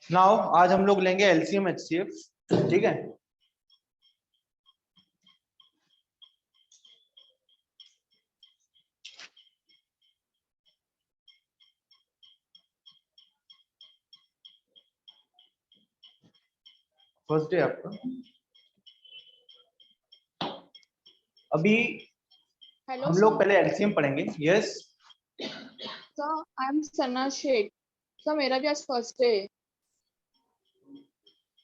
Now आज हम लोग लेंगे एलसीएम एचसीएफ, ठीक है। फर्स्ट डे आपका। अभी Hello, हम sir. लोग पहले एलसीएम पढ़ेंगे। Yes Sir, I'm Sana Sheikh. Sir, मेरा भी आज first day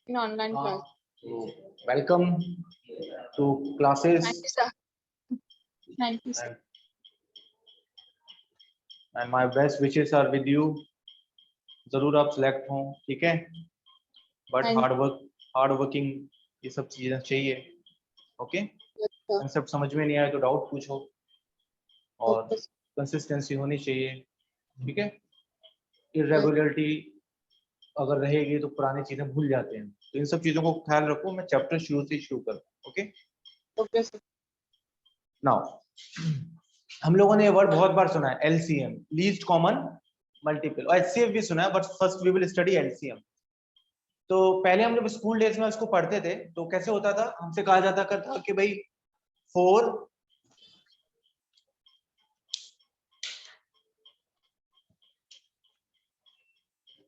in online class. Welcome to classes thank you sir. Thank you sir. And my best wishes are with you. जरूर आप सिलेक्ट हों, ठीक है। बट हार्ड वर्किंग ये सब चीजें चाहिए। ओके, कंसेप्ट समझ में नहीं आए तो डाउट पूछो और कंसिस्टेंसी होनी चाहिए, ठीक है। इरेगुलरिटी अगर रहेगी तो पुरानी चीजें भूल जाते हैं, तो इन सब चीजों को ख्याल रखो। मैं चैप्टर शुरू से शुरू करूँ। Okay okay sir. नाउ हम लोगों ने ये वर्ड बहुत बार सुना है, एलसीएम, लीस्ट कॉमन मल्टीपल, और एचसीएफ भी सुना है, but first we will study LCM. तो पहले हम जब स्कूल डेज में उसको पढ़ते थे तो कैसे होता था, हमसे कहा जाता था कि भाई 4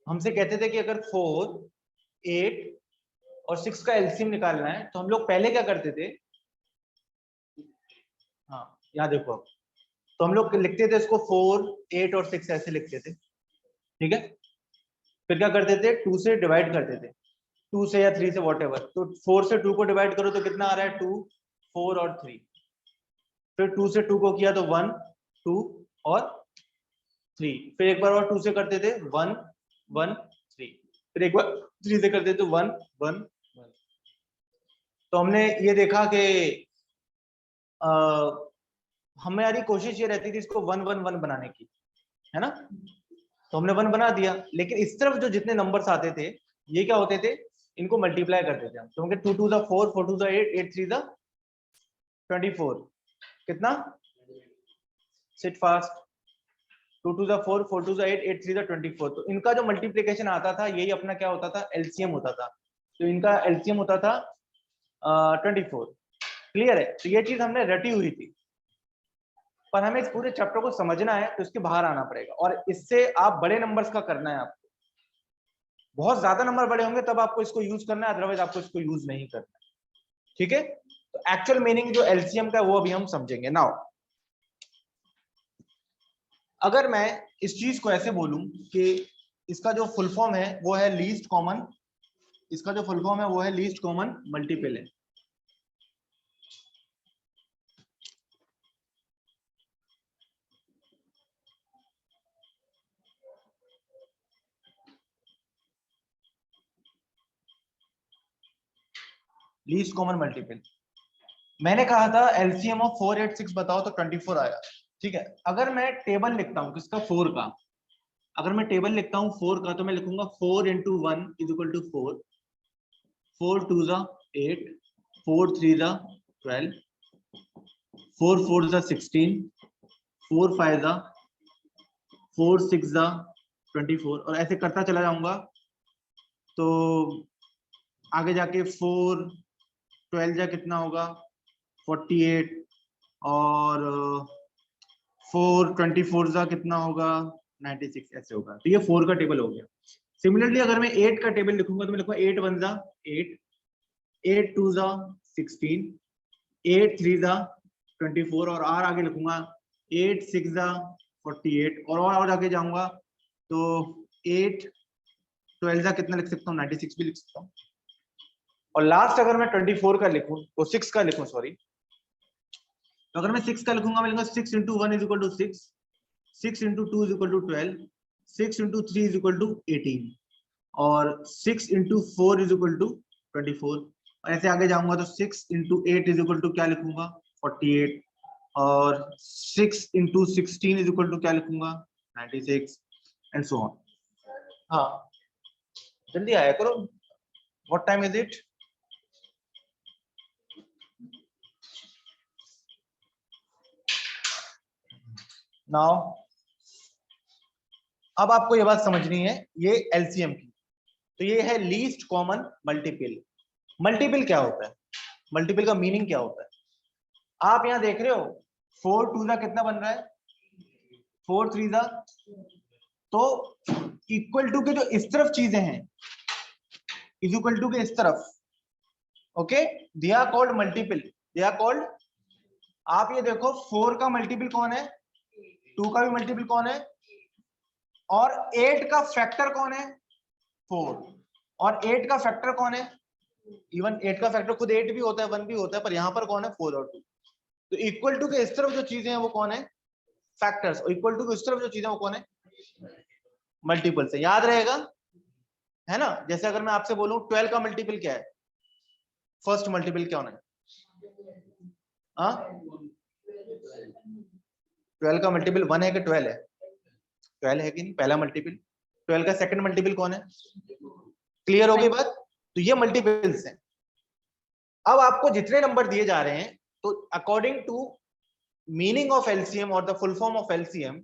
हमसे कहते थे कि अगर 4, 8 और 6 का एलसीएम निकालना है तो हम लोग पहले क्या करते थे। हाँ यहाँ देखो, तो हम लोग लिखते थे इसको 4, 8 और 6 ऐसे लिखते थे, ठीक है। फिर क्या करते थे, 2 से डिवाइड करते थे, 2 से या 3 से वॉटेवर। तो 4 से 2 को डिवाइड करो तो कितना आ रहा है, 2, 4 और 3। फिर 2 से 2 को किया तो 1, 2 और 3। फिर एक बार और 2 से करते थे 1, 1, 3। फिर एक बार 3 से करते थे 1, 1, 1। तो हमने ये देखा कि हमारी कोशिश ये रहती थी इसको 1, 1, 1 बनाने की, है ना। तो हमने 1 बना दिया, लेकिन इस तरफ जो जितने नंबर्स आते थे ये क्या होते थे, इनको मल्टीप्लाई करते थे हम। तो होंगे 2 2 द 4, 4 2 द 8, 8 3 द 24। कितना, सिट फास्ट, 2 2 द 4, 4 2 द 8, 8 3 द 24। तो इनका जो मल्टीप्लिकेशन आता था यही अपना क्या होता था, एलसीएम होता था। तो इनका एलसीएम होता था 24। क्लियर है। तो ये चीज हमने रटी हुई थी, पर हमें इस पूरे चैप्टर को समझना है तो इसके बाहर आना पड़ेगा, और इससे आप बड़े नंबर्स का करना है। आपको बहुत ज्यादा नंबर बड़े होंगे तब आपको इसको यूज करना है, अदरवाइज आपको इसको यूज नहीं करना है, ठीक है। तो एक्चुअल मीनिंग जो एलसीएम का वो अभी हम समझेंगे। नाउ अगर मैं इस चीज को ऐसे बोलूं कि इसका जो फुल फॉर्म है वो है लीस्ट कॉमन, इसका जो फुल फॉर्म है वो है लीस्ट कॉमन मल्टीपल है। Least common multiple. मैंने कहा था एलसीएम ऑफ 4, 8, 6 बताओ तो 24 आया, ठीक है। अगर मैं टेबल लिखता हूं किसका, 4 का, अगर मैं टेबल लिखता हूं 4 का तो मैं लिखूंगा 4 इंटू 1 इज इक्वल टू 4, 4 2 ज़ा 8, 4 3 ज़ा 12, 4 4 ज़ा 16, 4 5 ज़ा 4 6 ज़ा 24, और ऐसे करता चला जाऊंगा। तो आगे जाके 4 12 जा कितना होगा, 48, और 4 24 जा कितना होगा, 96, ऐसे होगा। तो ये 4 का टेबल हो गया। सिमिलरली अगर मैं 8 का टेबल लिखूंगा तो मैं लिखूंगा 8 1 जा 8, 8 2 जा 16, 8 3 जा 24, और आर आगे लिखूंगा 8 6 जा 48, और आगे जाऊंगा तो 8 12 जा कितना लिख सकता हूँ, 96 भी लिख सकता हूँ। और लास्ट अगर मैं 24 का लिखूं तो 6 का लिखूं, सॉरी, तो अगर मैं 6 का लिखूंगा मैं लिखूंगा 6 into 1 is equal to 6, 6 into 2 is equal to 12, 6 into 3 is equal to 18, और 6 इंटू 4 इज इक्वल टू 24। और ऐसे आगे जाऊंगा तो 6 इंटू 8 इज इक्वल टू क्या लिखूंगा, 48, और 6 इंटू 16 इज इक्वल टू क्या लिखूंगा, 96, एंड सो ऑन। हाँ जल्दी आया करो, what time is it. Now अब आपको ये बात समझनी है, ये एलसीएम की, तो ये है लीस्ट कॉमन मल्टीपल। मल्टीपल क्या होता है, मल्टीपल का मीनिंग क्या होता है? आप यहां देख रहे हो 4 2 जा कितना बन रहा है, 4 3 जा, तो इक्वल टू के जो इस तरफ चीजें हैं इज इक्वल टू के इस तरफ, okay, they are called multiple, they are called. आप ये देखो 4 का मल्टीपल कौन है, 2 का भी मल्टीपल कौन है, और 8 का फैक्टर कौन है, 4, और 8 का फैक्टर कौन है, इवन 8 का फैक्टर खुद 8 भी होता है 1 भी होता है, पर यहां पर कौन है, 4 और 2। तो इक्वल टू के इस तरफ जो चीजें हैं वो कौन है, फैक्टर्स, और इक्वल टू के इस तरफ जो चीजें वो कौन है, मल्टीपल से। याद रहेगा, है ना? जैसे अगर मैं आपसे बोलूं 12 का मल्टीपल क्या है, फर्स्ट मल्टीपल क्या होना है, हाँ? 12 का मल्टीपल 1 है कि 12 है, 12 है कि नहीं, पहला मल्टीपल। 12 का सेकंड मल्टीपल कौन है? क्लियर हो गई बात? तो ये मल्टीपल्स हैं। अब आपको जितने नंबर दिए जा रहे हैं, तो according to meaning of LCM और the full form of LCM,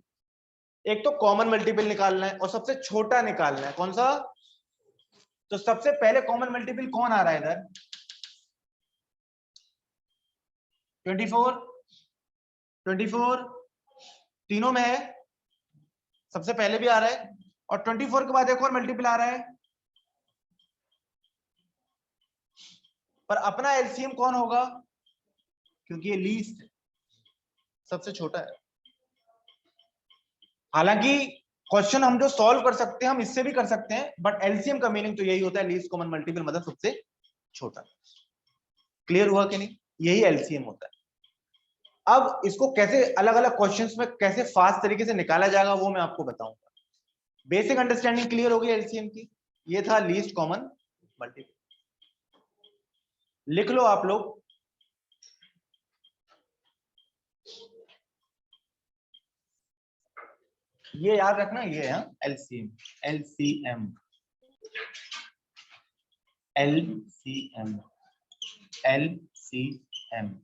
एक तो कॉमन मल्टीपल निकालना है और सबसे छोटा निकालना है। कौन सा? तो सबसे पहले कॉमन मल्टीपल कौन आ रहा है इधर, 24, 24 तीनों में है, सबसे पहले भी आ रहा है, और 24 के बाद एक और मल्टीपल आ रहा है, पर अपना एलसीएम कौन होगा, क्योंकि ये लीस्ट सबसे छोटा है। हालांकि क्वेश्चन हम जो सॉल्व कर सकते हैं हम इससे भी कर सकते हैं, बट एलसीएम का मीनिंग तो यही होता है, लीस्ट कॉमन मल्टीपल, मतलब सबसे छोटा। क्लियर हुआ कि नहीं? यही एलसीएम होता है। अब इसको कैसे अलग अलग क्वेश्चंस में कैसे फास्ट तरीके से निकाला जाएगा वो मैं आपको बताऊंगा। बेसिक अंडरस्टैंडिंग क्लियर हो गई एलसीएम की? ये था लीस्ट कॉमन मल्टीपल। लिख लो आप लोग, ये याद रखना, ये है LCM, LCM, LCM, LCM.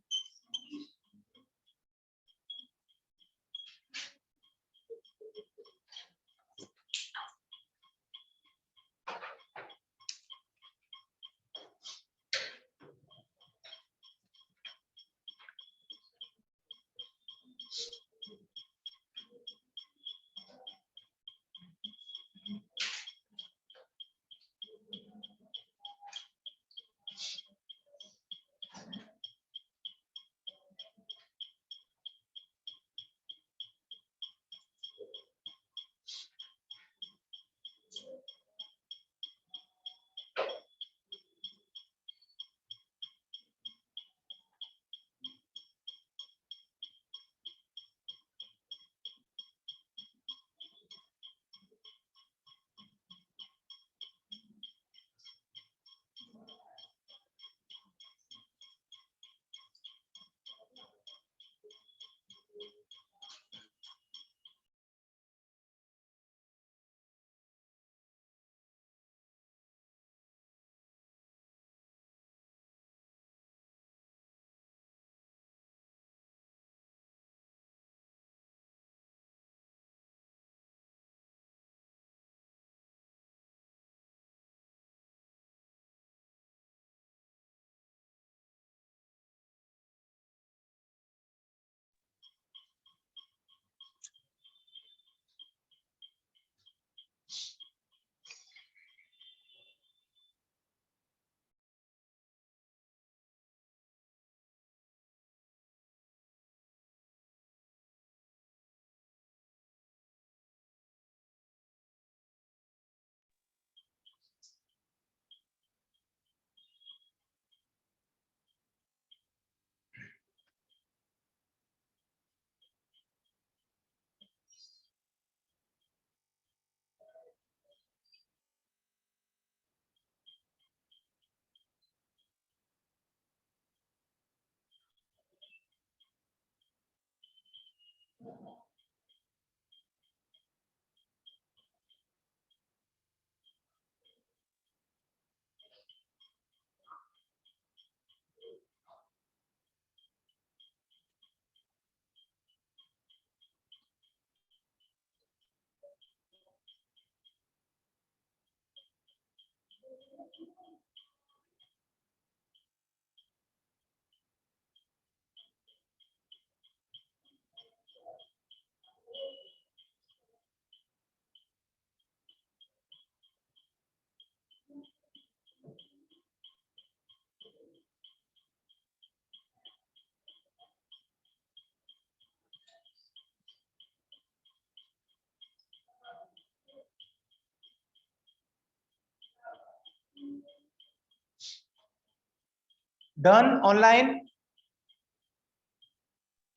Done online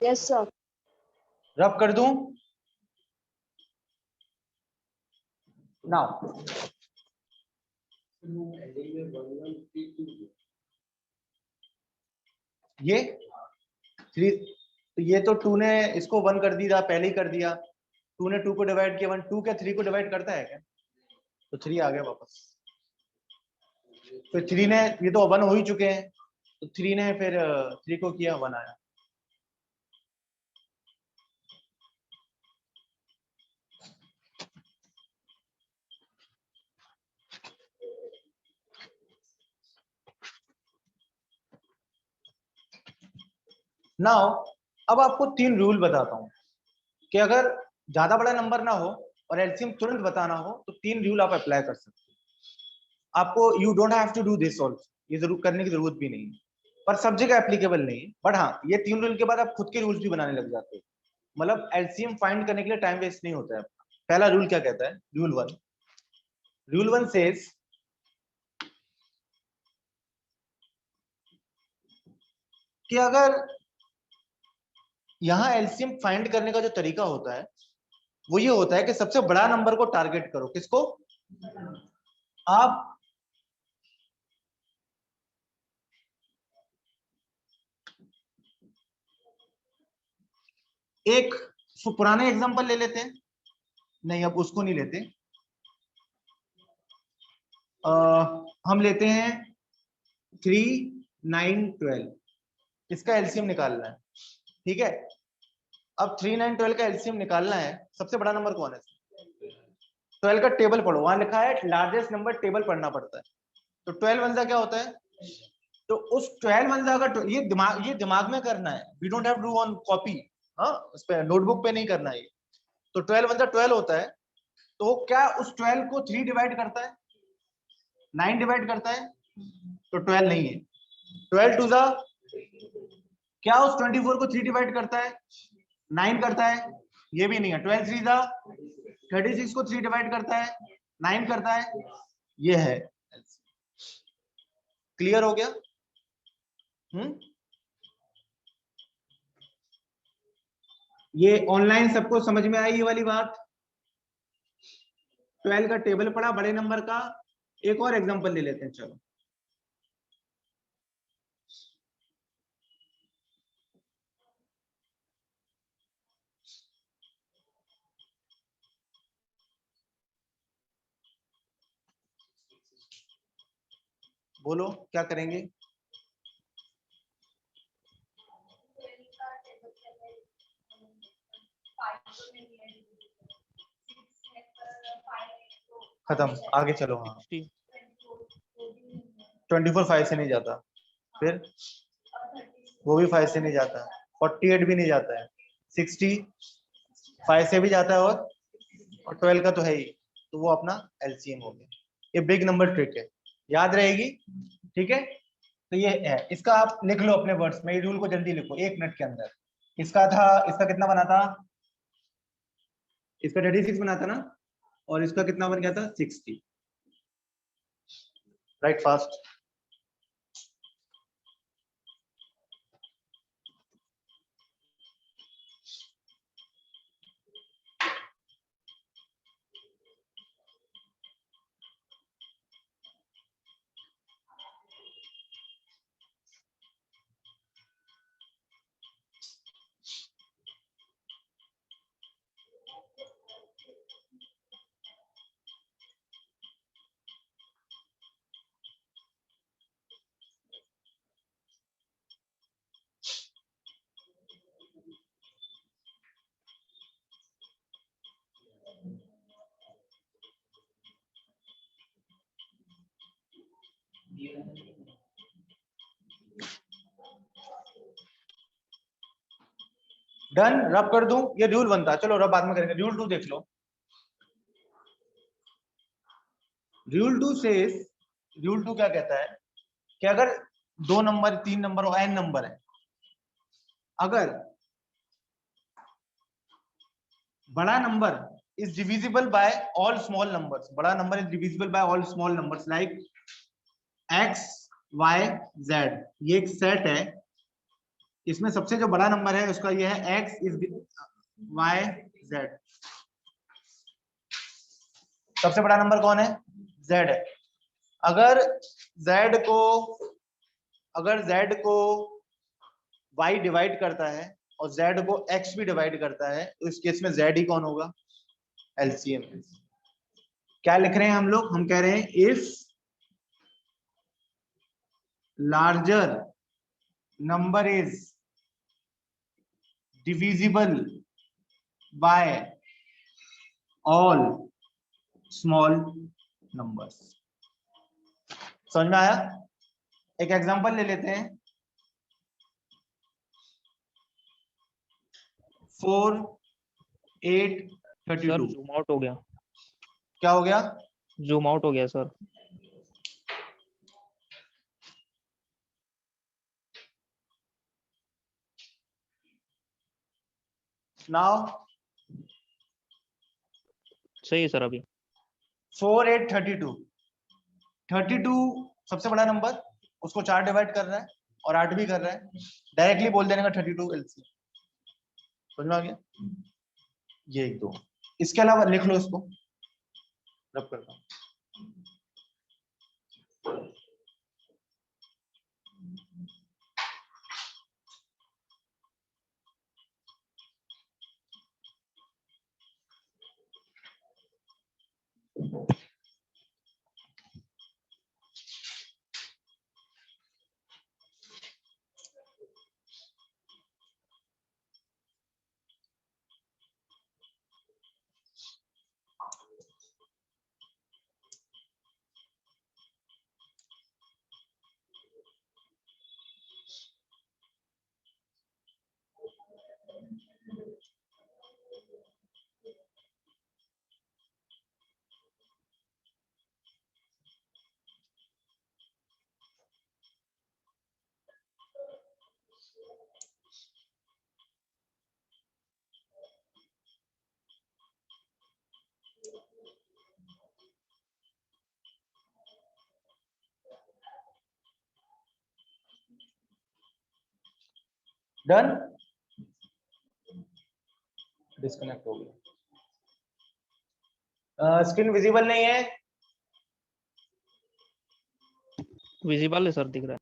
Yes, sir. रब कर दूं नाउ ये 3 तो ये तो 2 ने इसको 1 कर दिया पहले ही कर दिया 2 ने 2 को डिवाइड किया 1 2 क्या 3 को डिवाइड करता है क्या तो 3 आ गया वापस फिर 3 ने ये तो 1 हो ही चुके हैं तो 3 ने फिर 3 को किया 1 आया नाउ अब आपको 3 रूल बताता हूं कि अगर ज्यादा बड़ा नंबर ना हो और एलसीएम तुरंत बताना हो तो 3 रूल आप अप्लाई कर सकते हो आपको you don't have to do this also ये जरूर करने की जरूरत भी नहीं है पर सब जगह एप्लीकेबल नहीं है बट हाँ ये 3 रूल के बाद आप खुद के रूल्स भी बनाने लग जाते हो मतलब एलसीएम फाइंड करने के लिए टाइम वेस्ट नहीं होता है पहला रूल क्या कहता है रूल 1 सेज कि अगर यहां एलसीएम फाइंड करने का जो तरीका होता है वो ये होता है कि सबसे बड़ा नंबर को टारगेट करो किसको आप एक पुराने एग्जांपल ले लेते हैं नहीं अब उसको नहीं लेते हम लेते हैं 3 9 12 इसका एलसीएम निकालना है ठीक है अब 3 9 12 का एलसीएम निकालना है सबसे बड़ा नंबर कौन है 12 का टेबल पढ़ो वहां लिखा है लार्जेस्ट नंबर टेबल पढ़ना पड़ता है तो 12 वंजा क्या होता है तो उस 12 वंजा का ये दिमाग में करना है we don't have do on copy हाँ उस पे नोटबुक पे नहीं करना है तो 12 वंजा 12 होता है तो क्या उस 12 को 3 डिवाइड करता है 9 डिवाइड करता है तो 12 नहीं है 12 टू द क्या उस 24 को 3 डिवाइड करता है 9 करता है ये भी नहीं है 12 3 द 36 को 3 डिवाइड करता है 9 करता है ये है क्लियर हो गया ये ऑनलाइन सबको समझ में आई ये वाली बात 12 का टेबल पड़ा बड़े नंबर का एक और एग्जांपल ले लेते हैं चलो बोलो क्या करेंगे खत्म आगे चलो हाँ 24 5 से नहीं जाता फिर वो भी 5 से नहीं जाता 48 भी नहीं जाता है 60 5 से भी जाता है और 12 का तो है ही तो वो अपना एलसीएम हो गया ये बिग नंबर ट्रिक है याद रहेगी ठीक है तो ये है इसका आप लिख लो अपने वर्ड्स में ये रूल को जल्दी लिखो 1 मिनट के अंदर इसका कितना बना था इसका 36 बना था ना और इसका कितना बन गया था 60 राइट फास्ट डन, रब कर दूं, ये रूल बनता है, चलो रब बाद में करेंगे। रूल 2 देख लो। रूल 2 से रूल 2 क्या कहता है कि अगर 2 नंबर 3 नंबर और n नंबर है, अगर बड़ा number is divisible by all small numbers, बड़ा number is divisible by all small numbers like x y z, ये एक सेट है, इसमें सबसे जो बड़ा नंबर है उसका ये है x इज y z, सबसे बड़ा नंबर कौन है? z है। अगर z को y डिवाइड करता है और z को x भी डिवाइड करता है, तो इस केस में z ही कौन होगा? एलसीएम। क्या लिख रहे हैं हम लोग? हम कह रहे हैं if larger number is divisible by all small numbers. समझ में आया? एक एग्जांपल ले लेते हैं। 4 8 सर 32। जूम आउट हो गया, क्या हो गया? जूम आउट हो गया सर। नाउ सही है सर। अभी 4 8 32, 32 सबसे बड़ा नंबर, उसको 4 डिवाइड कर रहा है और 8 भी कर रहा है, डायरेक्टली बोल देने का 32 एलसीएम। समझ में आ गया? ये एक दो, इसके अलावा लिख लो इसको, रब करता हूं। डन, डिस्कनेक्ट हो गया। स्क्रीन विजिबल नहीं है? विजिबल है सर, दिख रहा है।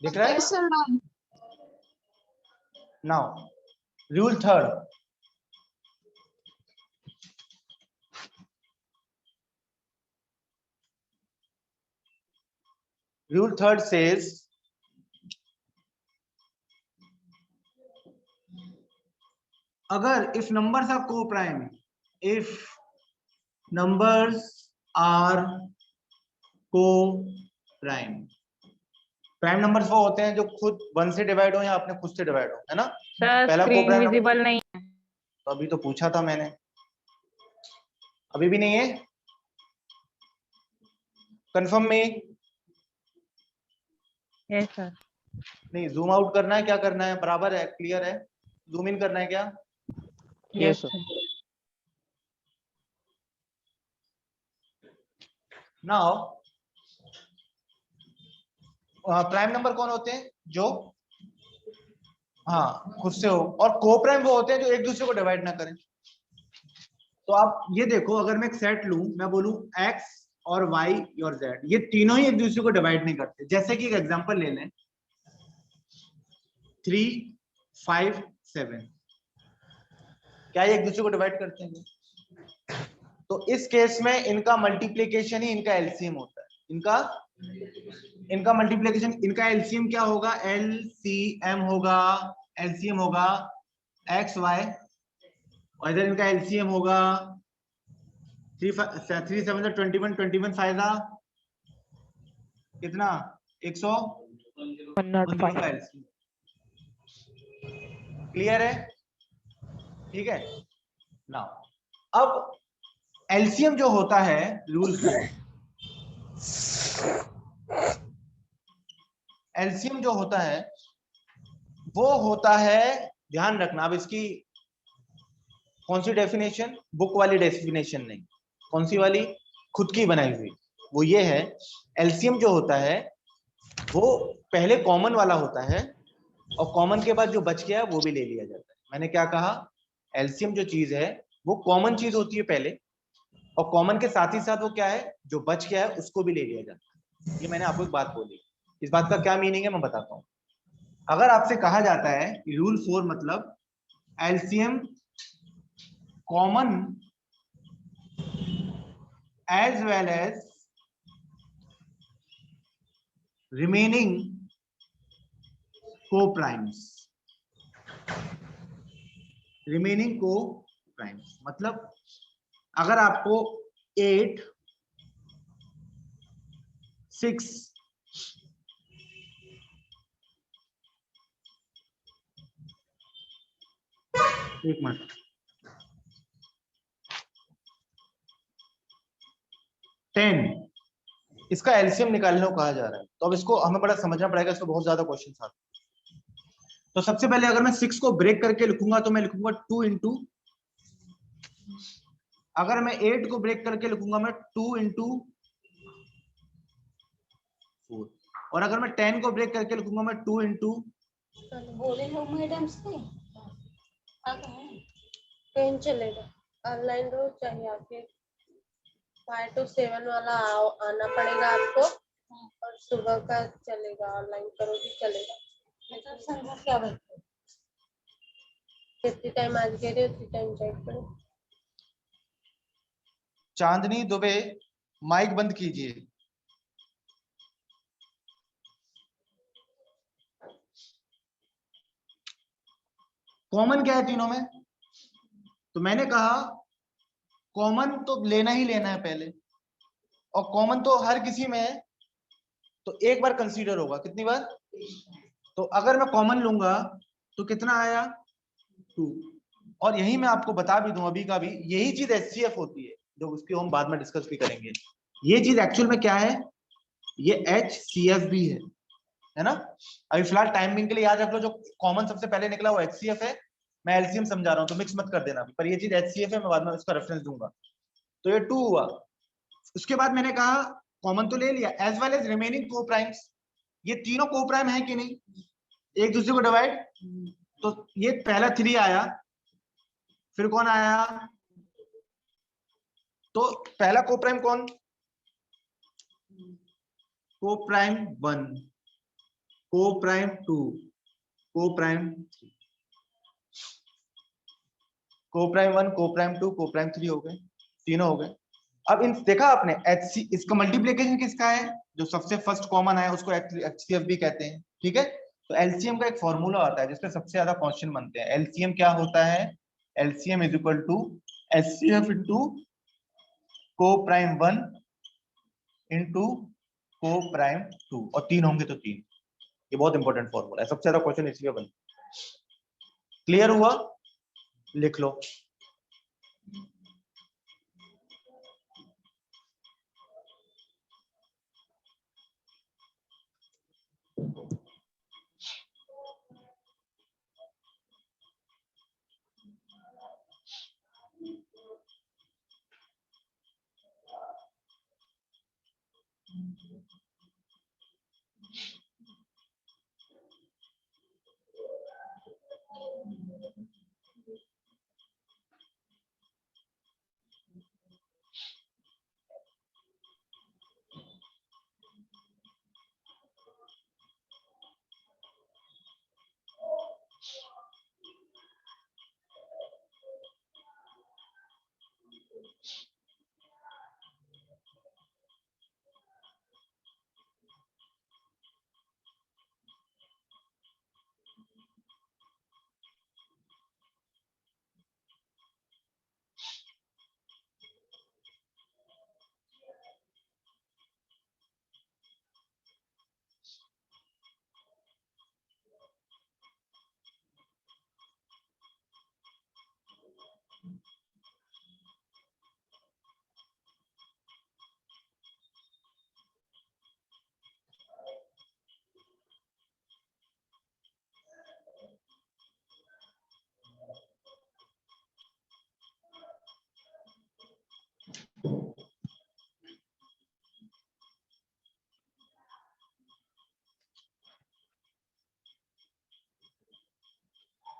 दिख रहा है? Yes, sir, done. Now rule 3, rule 3 says अगर इफ नंबर्स आर को प्राइम, इफ नंबर्स आर को प्राइम, प्राइम नंबर्स वो होते हैं जो खुद 1 से डिवाइड हो या अपने खुद से डिवाइड हो, है ना? सर पहला स्क्रीन को-प्राइम नंबर विजिबल नहीं है। तो अभी तो पूछा था मैंने, अभी भी नहीं है? कंफर्म में? Yes sir. नहीं, जूम आउट करना है, क्या करना है? बराबर है, क्लियर है? जूम इन करना है क्या? Yes yes sir. Sir. Now prime number कौन होते हैं? जो हाँ खुद से हो, और को प्राइम वो होते हैं जो एक दूसरे को डिवाइड ना करें। तो आप ये देखो, अगर मैं एक सेट लूं, मैं बोलूं x और y और z, ये तीनों ही एक दूसरे को डिवाइड नहीं करते। जैसे कि एक एग्जांपल ले लें, 3 5 7, क्या ये एक दूसरे को डिवाइड करते हैं? तो इस केस में इनका मल्टीप्लीकेशन ही इनका एलसीएम होता है। इनका मल्टीप्लीकेशन, इनका एलसीएम क्या होगा? एलसीएम होगा, एलसीएम होगा एक्स वाई, और इधर इनका एलसीएम होगा 3 7 21 21 5 कितना 115 का 105. एलसीएम। क्लियर है? ठीक है ना। अब एलसीएम जो होता है रूल 4, एलसीएम जो होता है वो होता है, ध्यान रखना, अब इसकी कौन सी डेफिनेशन, बुक वाली डेफिनेशन नहीं, कौन सी वाली, खुद की बनाई हुई, वो ये है एलसीएम जो होता है वो पहले कॉमन वाला होता है और कॉमन के बाद जो बच गया वो भी ले लिया जाता है। मैंने क्या कहा, एलसीएम जो चीज है वो कॉमन चीज होती है पहले, और कॉमन के साथ ही साथ वो क्या है, जो बच गया है उसको भी ले लिया जाता है। ये मैंने आपको एक बात बोली, इस बात का क्या मीनिंग है मैं बताता हूँ। अगर आपसे कहा जाता है रूल 4 मतलब LCM common as well as remaining co-primes, remaining co-primes मतलब अगर आपको 8, 6 एक मिनट, 10 इसका एलसीएम निकालने को कहा जा रहा है, तो अब इसको हमें बड़ा समझना पड़ेगा, इसको बहुत ज्यादा क्वेश्चन आते हैं। तो सबसे पहले अगर मैं 6 को ब्रेक करके लिखूंगा तो मैं लिखूंगा 2 इंटू, अगर मैं 8 को ब्रेक करके लिखूंगा मैं 2 इंटू 4, और अगर मैं 10 को ब्रेक करके लिखूंगा मैं 2 इंटू, बोले हो मैडम से पेन चलेगा, ऑनलाइन रोज चाहिए आपके 5 to 7 वाला आना पड़ेगा आपको, और सुबह का चलेगा, ऑनलाइन करो भी चलेगा। मतलब संध्या क्या बनता है, जितनी टाइम आज कह रहे उतनी टाइम चेक करो। चांदनी दुबे माइक बंद कीजिए। कॉमन क्या है तीनों में, तो मैंने कहा कॉमन तो लेना ही लेना है पहले, और कॉमन तो हर किसी में है, तो एक बार कंसीडर होगा, कितनी बार, तो अगर मैं कॉमन लूंगा तो कितना आया 2, और यही मैं आपको बता भी दूं अभी का भी, यही चीज एचसीएफ होती है जो उसकी हम बाद में डिस्कस भी करेंगे। ये चीज एक्चुअल में क्या है, ये एचसीएफ भी है ना। अभी फिलहाल टाइमिंग के लिए याद रख लो, जो कॉमन सबसे पहले निकला वो एचसीएफ है, मैं एलसीएम समझा रहा हूँ तो मिक्स मत कर देना, पर ये चीज एचसीएफ है, मैं बाद में इसका रेफरेंस दूंगा। तो ये 2 हुआ, उसके बाद मैंने कहा कॉमन तो ले लिया, एज वेल एज रिमेनिंग को प्राइम्स, ये तीनों को प्राइम है कि नहीं, एक दूसरे को डिवाइड, तो ये पहला 3 आया, फिर कौन आया, तो पहला को प्राइम कौन, को प्राइम 1, को प्राइम 2, को प्राइम 3, को प्राइम 1, को प्राइम 2, को प्राइम 3 हो गए, तीनों हो गए। अब इन देखा आपने एचसी, इसका मल्टीप्लिकेशन किसका है, जो सबसे फर्स्ट कॉमन है उसको एचसीएफ भी कहते हैं, ठीक है। तो एलसीएम का एक फॉर्मूला आता है जिसपे सबसे ज्यादा क्वेश्चन बनते हैं। एलसीएम क्या होता है, LCM is equal to HCF into coprime 1 into coprime 2, और 3 होंगे तो 3, ये बहुत इंपॉर्टेंट फॉर्मूला है, सबसे ज्यादा क्वेश्चन इसी पे बनते हैं। क्लियर हुआ, लिख लो।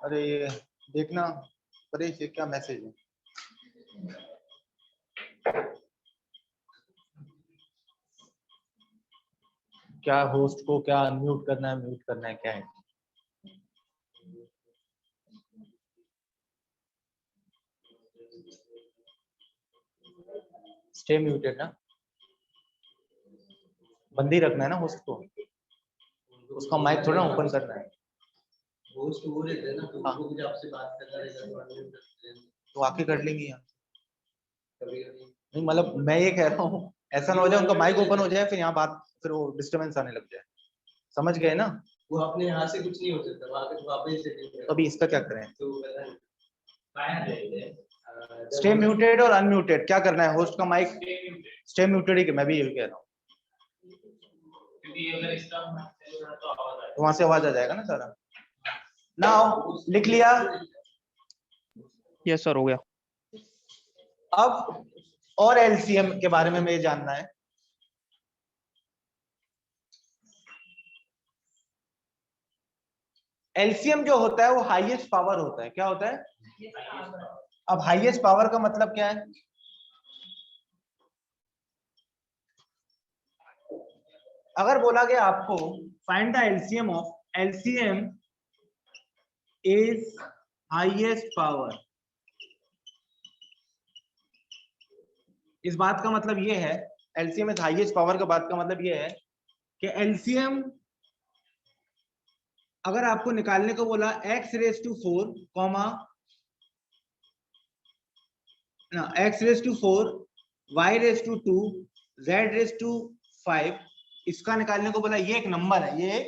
अरे ये देखना परेश, ये क्या मैसेज है? क्या होस्ट को क्या अनम्यूट करना है, म्यूट करना है, क्या है? स्टे म्यूटेड ना, बंद ही रखना है ना होस्ट को, उसका माइक थोड़ा ओपन करना है। होस्ट वो रहते हैं ना, तो हाँ। वो मुझे आपसे बात करना रहेगा तो unmute करते हैं। तो आके कर लेंगे यहाँ। कभी-कभी नहीं मतलब मैं ये कह रहा हूँ, ऐसा ना हो जाए उनका माइक ओपन हो जाए फिर यहाँ बात, फिर वो डिस्टरबेंस आने लग जाए। समझ गए ना? वो अपने यहाँ से कुछ नहीं हो सकता, वहाँ पे वहाँ पे सेटिंग करें। तो अभी इसका क्या करें? तो पता नहीं। बाहर रहते हैं। स्टे म्यूटेड और अनम्यूटेड क्या करना है? होस्ट का माइक स्टे म्यूटेड ही, मैं भी यही कह रहा हूँ। क्योंकि अगर इसका तो आवाज आएगा। तो वहां से आवाज आ जाएगा ना सारा। नाउ लिख लिया। यस सर, हो गया। अब और एलसीएम के बारे में मुझे जानना है। एलसीएम जो होता है वो हाईएस्ट पावर होता है। क्या होता है? अब हाईएस्ट पावर का मतलब क्या है? अगर बोला गया आपको find the LCM of LCM is highest power, इस बात का मतलब ये है, एलसीएम इज हाईएस्ट पावर का बात का मतलब ये है कि एलसीएम अगर आपको निकालने को बोला x रेस टू 4 कॉमा ना x raise to 4 y raise to 2 z raise to 5, इसका निकालने को बोला, ये एक नंबर है ये।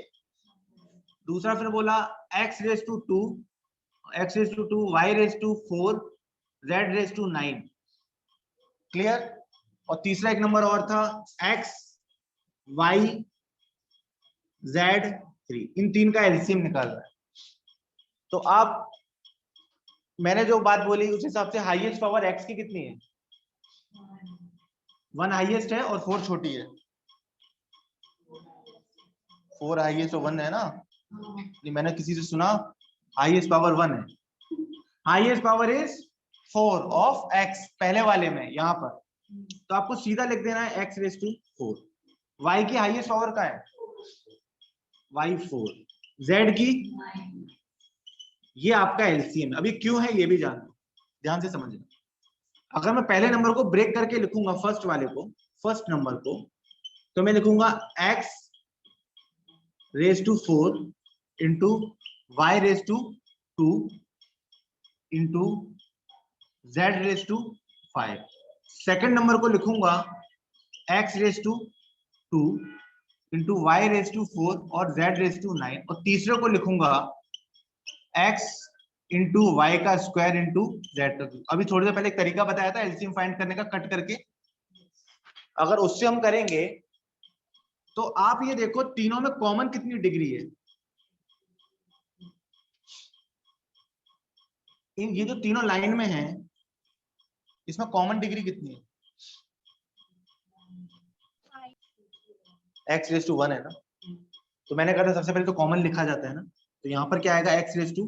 दूसरा फिर बोला x raise to 2 x raise to 2 y raise to 4 z raise to 9। Clear? और तीसरा एक नंबर और था x y z 3। इन तीन का एलसीएम निकाल रहा है। तो आप, मैंने जो बात बोली उस हिसाब से हाईएस्ट पावर x की कितनी है? 1 हाईएस्ट है और 4 छोटी है। 4 हाईएस्ट और 1 है ना? नहीं, मैंने किसी से सुना हाईएस्ट पावर 1 है। Highest power is 4 of x पहले वाले में यहाँ पर। तो आपको सीधा लिख देना है x रेस टू 4। y की हाईएस्ट पावर का है y 4, z की, ये आपका एलसीएम। अभी क्यों है ये भी जानना, ध्यान से समझना। अगर मैं पहले नंबर को ब्रेक करके लिखूंगा, फर्स्ट वाले को, फर्स्ट नंबर को, तो मैं लिखूंगा x raise to 4 into y raise to 2 into z raise to 5। Second number को लिखूंगा x raise to 2 into y raise to 4 और z रेस टू 9। और तीसरे को लिखूंगा x इंटू वाई का स्क्वायर इंटू जेड का। अभी थोड़ी देर पहले एक तरीका बताया था एलसीएम फाइंड करने का, कट करके। अगर उससे हम करेंगे तो आप ये देखो तीनों में कॉमन कितनी डिग्री है। इन ये जो तीनों लाइन में हैं, इसमें कॉमन डिग्री कितनी है? x रेस टू 1 है ना? तो मैंने कहा था सबसे पहले तो कॉमन लिखा जाता है ना, तो यहाँ पर क्या आएगा x रेस टू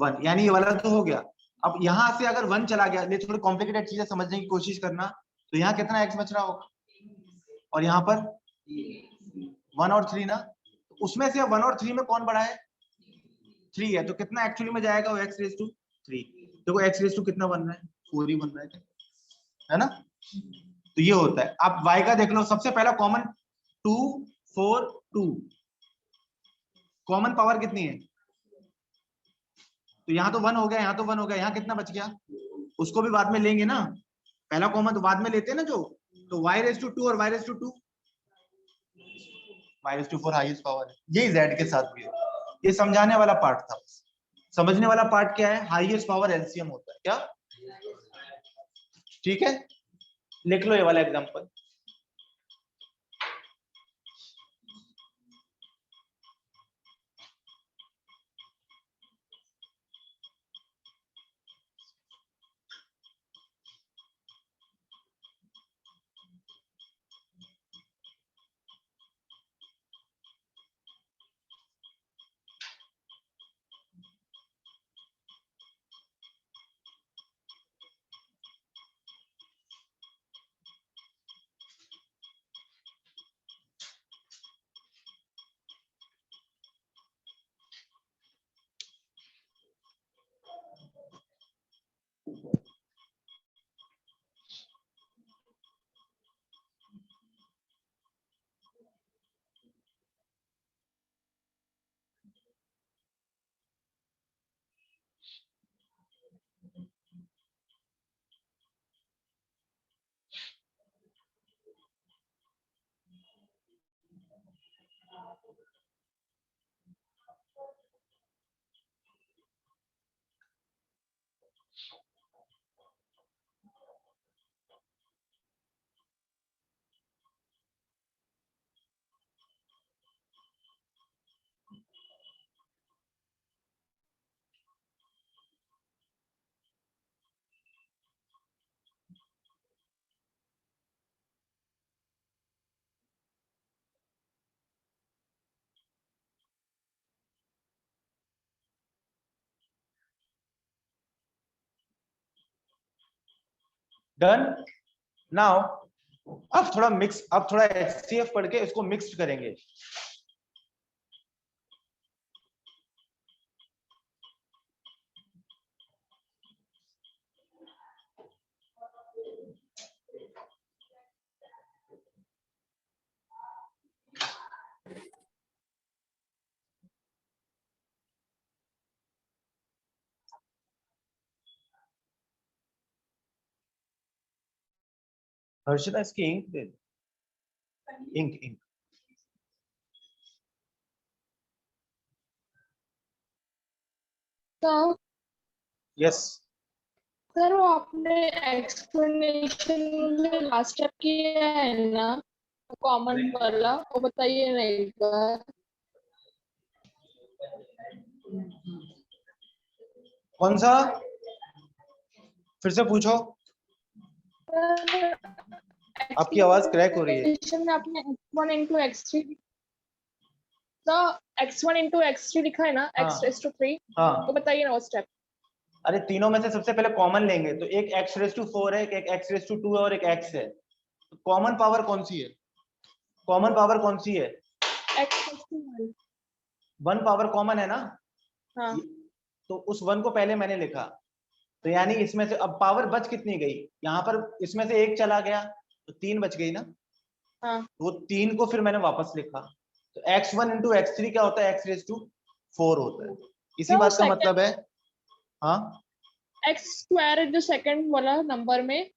1, यानी ये वाला तो हो गया। अब यहाँ से अगर 1 चला गया, ये थोड़ी कॉम्प्लिकेटेड चीजें समझने की कोशिश करना, तो यहाँ कितना x बच रहा होगा? और यहाँ पर 1 और 3 ना, तो उसमें से 1 और 3 में कौन बड़ा है? 3 है। तो कितना एक्चुअली में जाएगा वो x रेस टू 3? देखो x रेस टू कितना बन रहा है? 4 ही बन रहा है ना? तो ये होता है। आप y का देख लो, सबसे पहला कॉमन 2 4 2, कॉमन पावर कितनी है? तो यहाँ तो 1 हो गया, यहाँ तो 1 हो गया, यहाँ कितना बच गया? उसको भी बाद में लेंगे ना, पहला कॉमन तो बाद में लेते हैं ना जो। तो y रेस टू 2 और y raise to 2, y raise to 4 highest power है। यही z के साथ भी है। ये समझाने वाला पार्ट था। समझने वाला पार्ट क्या है? हाईएस्ट पावर एलसीएम होता है। क्या? ठीक है, लिख लो ये वाला एग्जांपल। डन। नाउ अब थोड़ा HCF पढ़ के इसको मिक्स्ड करेंगे। हर्षिता इसकी इंक दे दो, इंक। तो यस सर वो आपने एक्सप्लेनेशन में लास्ट स्टेप किया है ना, कॉमन वाला, वो बताइए ना एक बार। कौन सा, फिर से पूछो, आपकी आवाज क्रैक हो रही है। एक्सप्लेनेशन में आपने x1 into x3, तो x1 into x3 लिखा है ना, x raised to 3, हाँ वो बताइए ना वो स्टेप। अरे तीनों में से सबसे पहले कॉमन लेंगे, तो एक x रेज टू 4 है, एक x रेज टू 2 है और एक x है। तो कॉमन पावर कौन सी है? कॉमन पावर कौन सी है? x raised to 1। 1 power common है ना, हाँ तो उस 1 को पहले मैंने लिखा, तो यानी इसमें से अब पावर बच कितनी गई, यहाँ पर इसमें से एक चला गया तो 3 बच गई ना, हाँ वो 3 को फिर मैंने वापस लिखा। तो x1 into x3 क्या होता है? x रेज टू 4 होता है। इसी तो बात का second- मतलब है, हाँ x स्क्वायर जो सेकंड वाला नंबर में,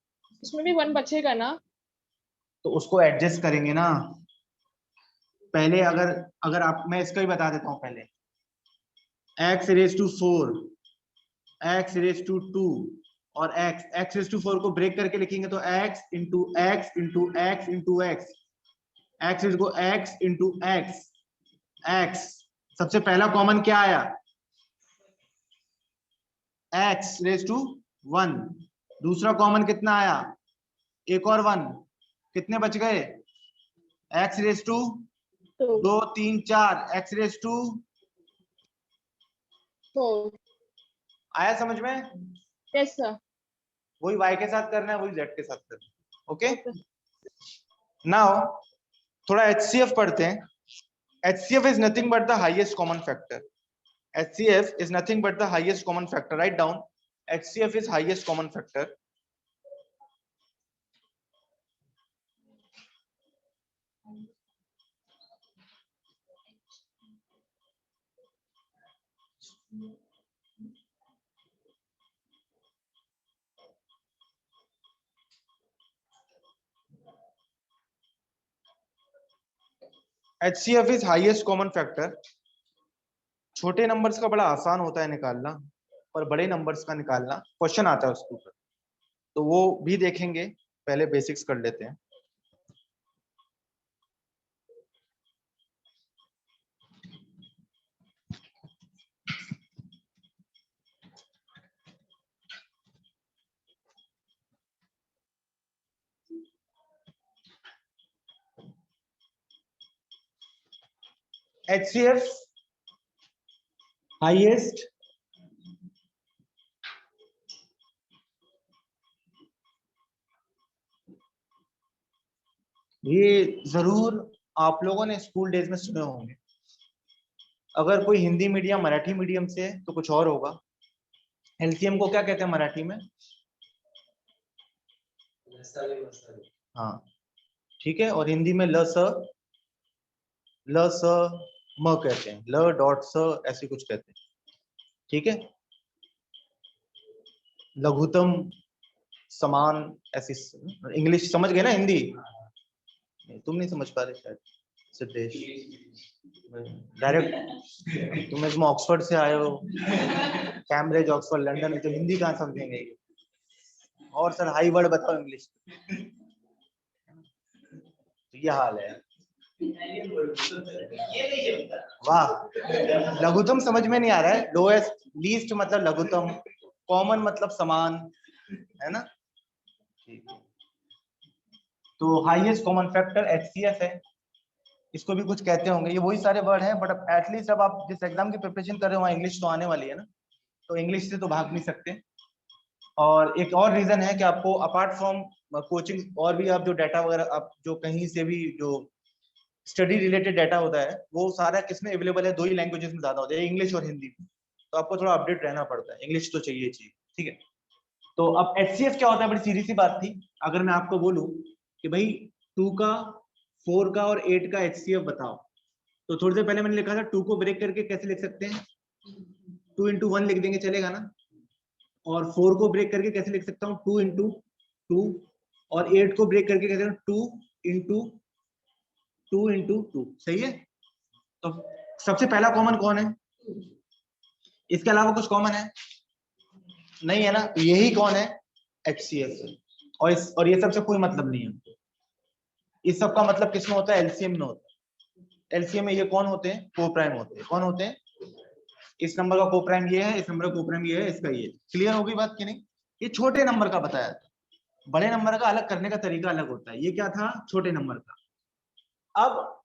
उसमें भी 1 बचेगा ना। तो उसको एडजस्ट करेंगे ना पहले। अगर अगर आप, मैं इसका ही बता देता हूं पहले, x raise to 4, x raise to 2 और x रेज टू 4 को ब्रेक करके लिखेंगे तो x into x into x into x, x is को x इंटू एक्स x। सबसे पहला कॉमन क्या आया? x raise to 1। दूसरा कॉमन कितना आया? एक और 1, कितने बच गए? x रेज टू तो 2 3 4, x रेज टू, आया समझ में? Yes sir. वही y के साथ करना है, वही z के साथ करना है। ओके, नाउ थोड़ा HCF पढ़ते हैं। HCF is nothing but the highest common factor. HCF is nothing but the highest common factor. Write down, HCF is highest common factor. HCF is highest common factor. छोटे numbers का बड़ा आसान होता है निकालना, और बड़े नंबर्स का निकालना क्वेश्चन आता है उसके ऊपर, तो वो भी देखेंगे। पहले बेसिक्स कर लेते हैं। HCF हाईएस्ट ये जरूर आप लोगों ने स्कूल डेज में सुने होंगे। अगर कोई हिंदी मीडियम मराठी मीडियम से है तो कुछ और होगा। एलसीएम को क्या कहते हैं मराठी में? हाँ ठीक है, और हिंदी में ल स म कहते हैं, ल डॉट स ऐसे कुछ कहते हैं। ठीक है, लघुत्तम समान ऐसी। इंग्लिश समझ गए ना? हिंदी नहीं, तुम नहीं समझ पा रहे शायद, सिद्धेश डायरेक्ट तुम ऑक्सफोर्ड से आए हो, कैम्ब्रिज ऑक्सफोर्ड लंदन, तो हिंदी कहाँ समझेंगे ये? और सर हाई वर्ड बताओ इंग्लिश। तो ये हाल है। वाह, लघुत्तम समझ में नहीं आ रहा है। लोएस्ट, लीस्ट मतलब लघुत्तम, कॉमन मतलब समान, है ना? ठीक है। तो हाईएस्ट कॉमन फैक्टर HCF है, इसको भी कुछ कहते होंगे। ये वही सारे वर्ड हैं, बट अब एटलीस्ट अब आप जिस एग्जाम की प्रिपरेशन कर रहे हो वहाँ इंग्लिश तो आने वाली है ना, तो इंग्लिश से तो भाग नहीं सकते। और एक और रीजन है कि आपको अपार्ट फ्रॉम कोचिंग और भी आप जो डाटा वगैरह आप जो कहीं से भी जो स्टडी रिलेटेड डाटा होता है वो सारा किसमें अवेलेबल है? 2 ही लैंग्वेजेस में ज्यादा होता है, इंग्लिश और हिंदी। तो आपको थोड़ा अपडेट रहना पड़ता है, इंग्लिश तो चाहिए, ठीक है। तो अब HCF क्या होता है? बड़ी सीधी सी बात थी। अगर मैं आपको बोलूं कि भाई 2 का, 4 का और 8 का HCF बताओ, तो थोड़ी देर पहले मैंने लिखा था 2 को ब्रेक करके कैसे लिख सकते हैं? 2 into 1 लिख देंगे, चलेगा ना? और 4 को ब्रेक करके कैसे लिख सकता हूँ? 2 into 2। और 8 को ब्रेक करके कैसे? 2 into 2 into 2। सही है? तो सबसे पहला कॉमन कौन है? इसके अलावा कुछ कॉमन है? नहीं है ना? यही कौन है? HCF। और ये सबसे कोई मतलब नहीं है। इस सब का मतलब किसमें होता है? LCM में होता है। LCM में ये कौन होते हैं? कोप्राइम होते हैं। कौन होते हैं? इस नंबर का कोप्राइम ये है, इस नंबर का कोप्राइम ये है, इसका ये। क्लियर होगी बात कि नहीं? ये छोटे नंबर का बताया था, बड़े नंबर का अलग करने का तरीका अलग होता है। ये क्या था? छोटे नंबर का। अब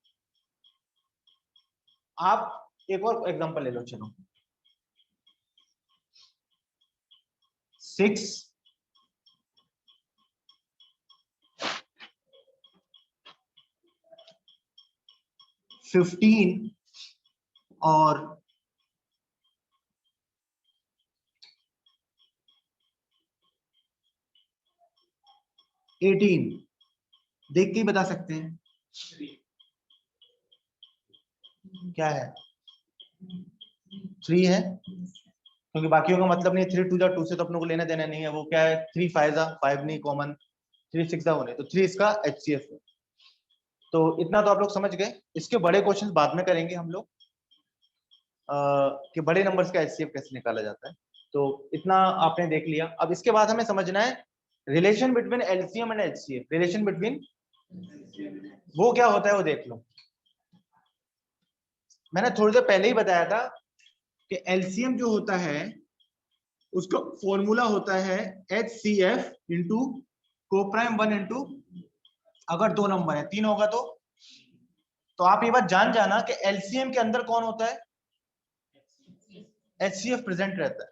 आप एक और एग्जांपल ले लो, चलो 6 15 और 18 देख के ही बता सकते हैं क्या है? 3 है, क्योंकि बाकियों का मतलब नहीं है। 3 2 2 से तो अपने को लेना देना नहीं है। वो क्या है? 3 5 5 नहीं कॉमन, 3 6 होने, तो 3 इसका HCF है। तो इतना तो आप लोग समझ गए। इसके बड़े क्वेश्चन बाद में करेंगे हम लोग, कि बड़े नंबर्स का HCF कैसे निकाला जाता है। तो इतना आपने देख लिया। अब इसके बाद हमें समझना है relation between LCM and HCF। Relation between वो क्या होता है वो देख लो। मैंने थोड़ी देर पहले ही बताया था कि LCM जो होता है उसका फॉर्मूला होता है HCF इंटू कोप्राइम 1 इंटू, अगर 2 नंबर है, 3 होगा तो आप ये बात जान जाना कि LCM के अंदर कौन होता है? HCF प्रेजेंट रहता है।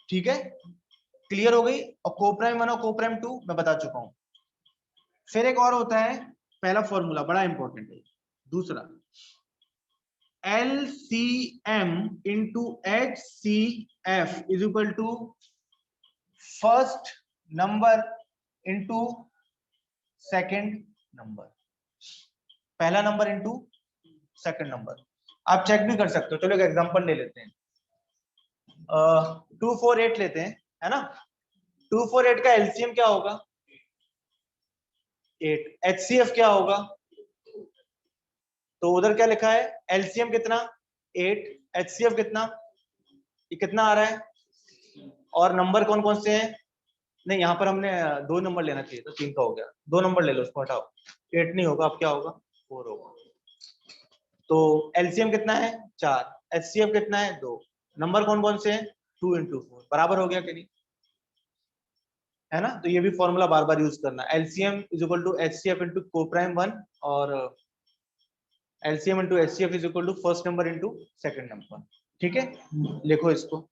ठीक है, क्लियर हो गई? और कोप्राइम 1 और कोप्राइम 2 मैं बता चुका हूं। फिर एक और होता है, पहला फॉर्मूला बड़ा इंपॉर्टेंट है। दूसरा LCM into HCF is equal to first number into second number. पहला नंबर इंटू सेकेंड नंबर। आप चेक भी कर सकते हो। चलो एक एग्जांपल ले लेते हैं, 2 4 8 लेते हैं, है ना? 2 4 8 का LCM क्या होगा? 8। HCF क्या होगा? तो उधर क्या लिखा है? LCM कितना? 8। HCF कितना? ये कितना आ रहा है? और नंबर कौन कौन से हैं? नहीं, यहाँ पर हमने 2 नंबर लेना चाहिए था, 3 का हो गया। 2 नंबर ले लो, उसको हटाओ। 8 नहीं होगा, अब क्या होगा? 4 होगा। तो LCM कितना है? 4। HCF कितना है? 2। नंबर कौन कौन से हैं? 2 into 4 बराबर हो गया कि नहीं? है ना? तो ये भी फॉर्मूला बार बार यूज करना। LCM is equal to HCF into coprime 1 और LCM into HCF is equal to first number into second number. ठीक है, लिखो इसको।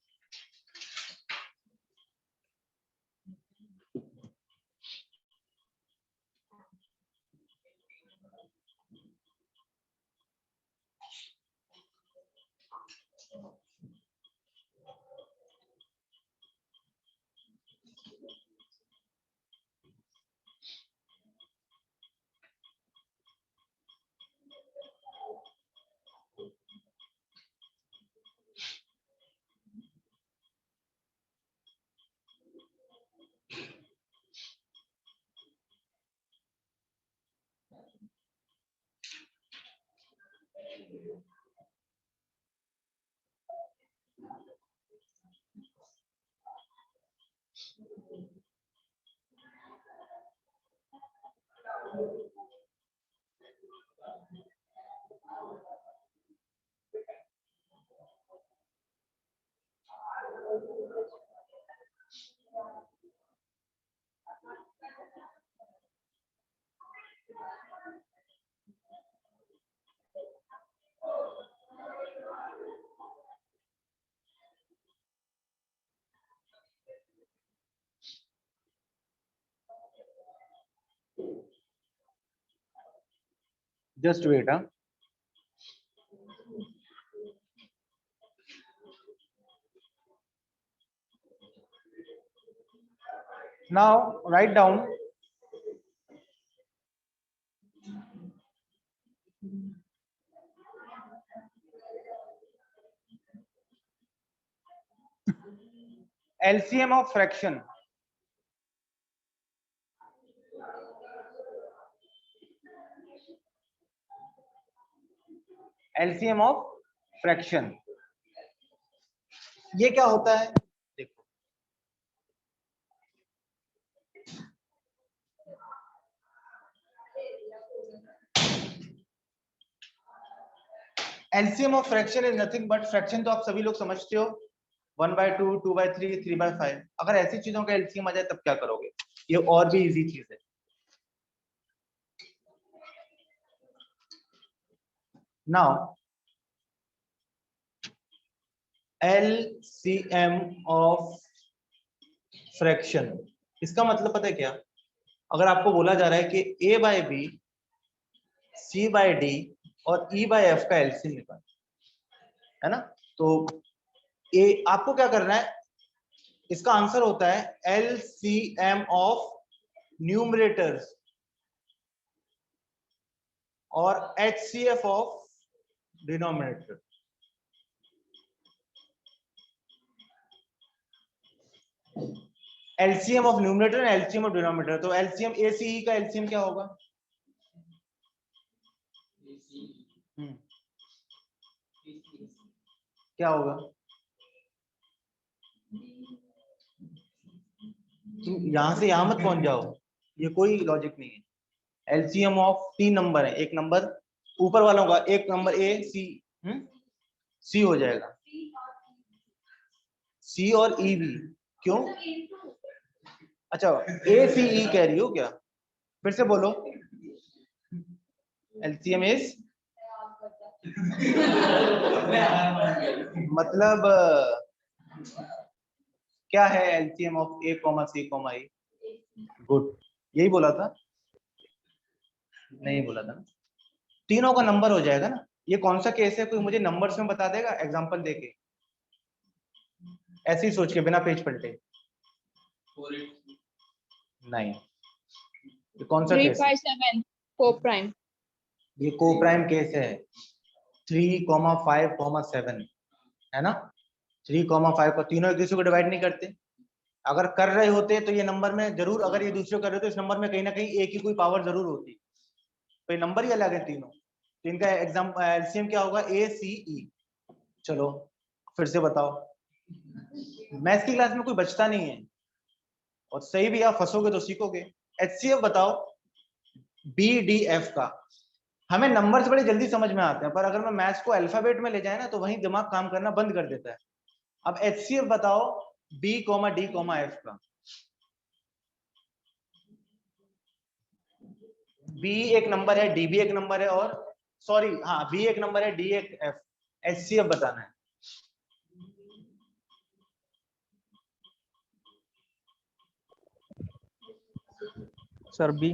Just wait, huh? Now write down LCM of fraction. LCM of fraction. ये क्या होता है? देखो, LCM of fraction is nothing but fraction तो आप सभी लोग समझते हो 1/2, 2/3, 3/5. अगर ऐसी चीजों का LCM आ जाए तब क्या करोगे? ये और भी इजी चीज है. Now LCM of fraction, इसका मतलब पता है क्या? अगर आपको बोला जा रहा है कि A/B, C/D और E/F का LCM निकाल, है ना? तो आपको क्या करना है? इसका आंसर होता है LCM ऑफ न्यूमरेटर्स और HCF of denominator. LCM of numerator and LCM of denominator. तो LCM ACE का LCM क्या होगा? क्या होगा? तुम यहां से यहां मत पहुंच जाओ, ये कोई लॉजिक नहीं है. LCM ऑफ 3 नंबर है, एक नंबर ऊपर वालों का, एक नंबर A C, C हो जाएगा. C और E भी. क्यों? अच्छा, ACE कह रही हो क्या? फिर से बोलो. LCM इज मतलब क्या है? LCM of A, C, E. Good, यही बोला था? नहीं बोला था. तीनों का नंबर हो जाएगा ना. ये कौन सा केस है? कोई मुझे नंबर्स में बता देगा एग्जांपल देके? ऐसे ही सोच के बिना पेज पलटे. नहीं. ये कौन सा केस है? 357 को-प्राइम. ये को-प्राइम केस है. 3,5,7 है ना? 3,5 को तीनों एक दूसरे को डिवाइड नहीं करते. अगर कर रहे होते तो ये नंबर में जरूर, अगर ये दूसरे कर रहे हो तो इस नंबर में कहीं ना कहीं एक ही कोई पावर जरूर होती. तो ये नंबर ही अलग है तीनों. तो इनका एग्जाम्पल LCM क्या होगा? ACE. चलो फिर से बताओ. मैथ्स की क्लास में कोई बचता नहीं है, और सही भी आप फंसोगे तो सीखोगे. HCF बताओ BDF का. हमें नंबर्स बड़े जल्दी समझ में आते हैं, पर अगर मैं मैथ्स को अल्फाबेट में ले जाए ना तो वहीं दिमाग काम करना बंद कर देता है. अब HCF बताओ B, D, F का. B एक नंबर है, D भी एक नंबर है, और सॉरी हाँ B एक नंबर है, D एक F. HCF बताना है. Sir B.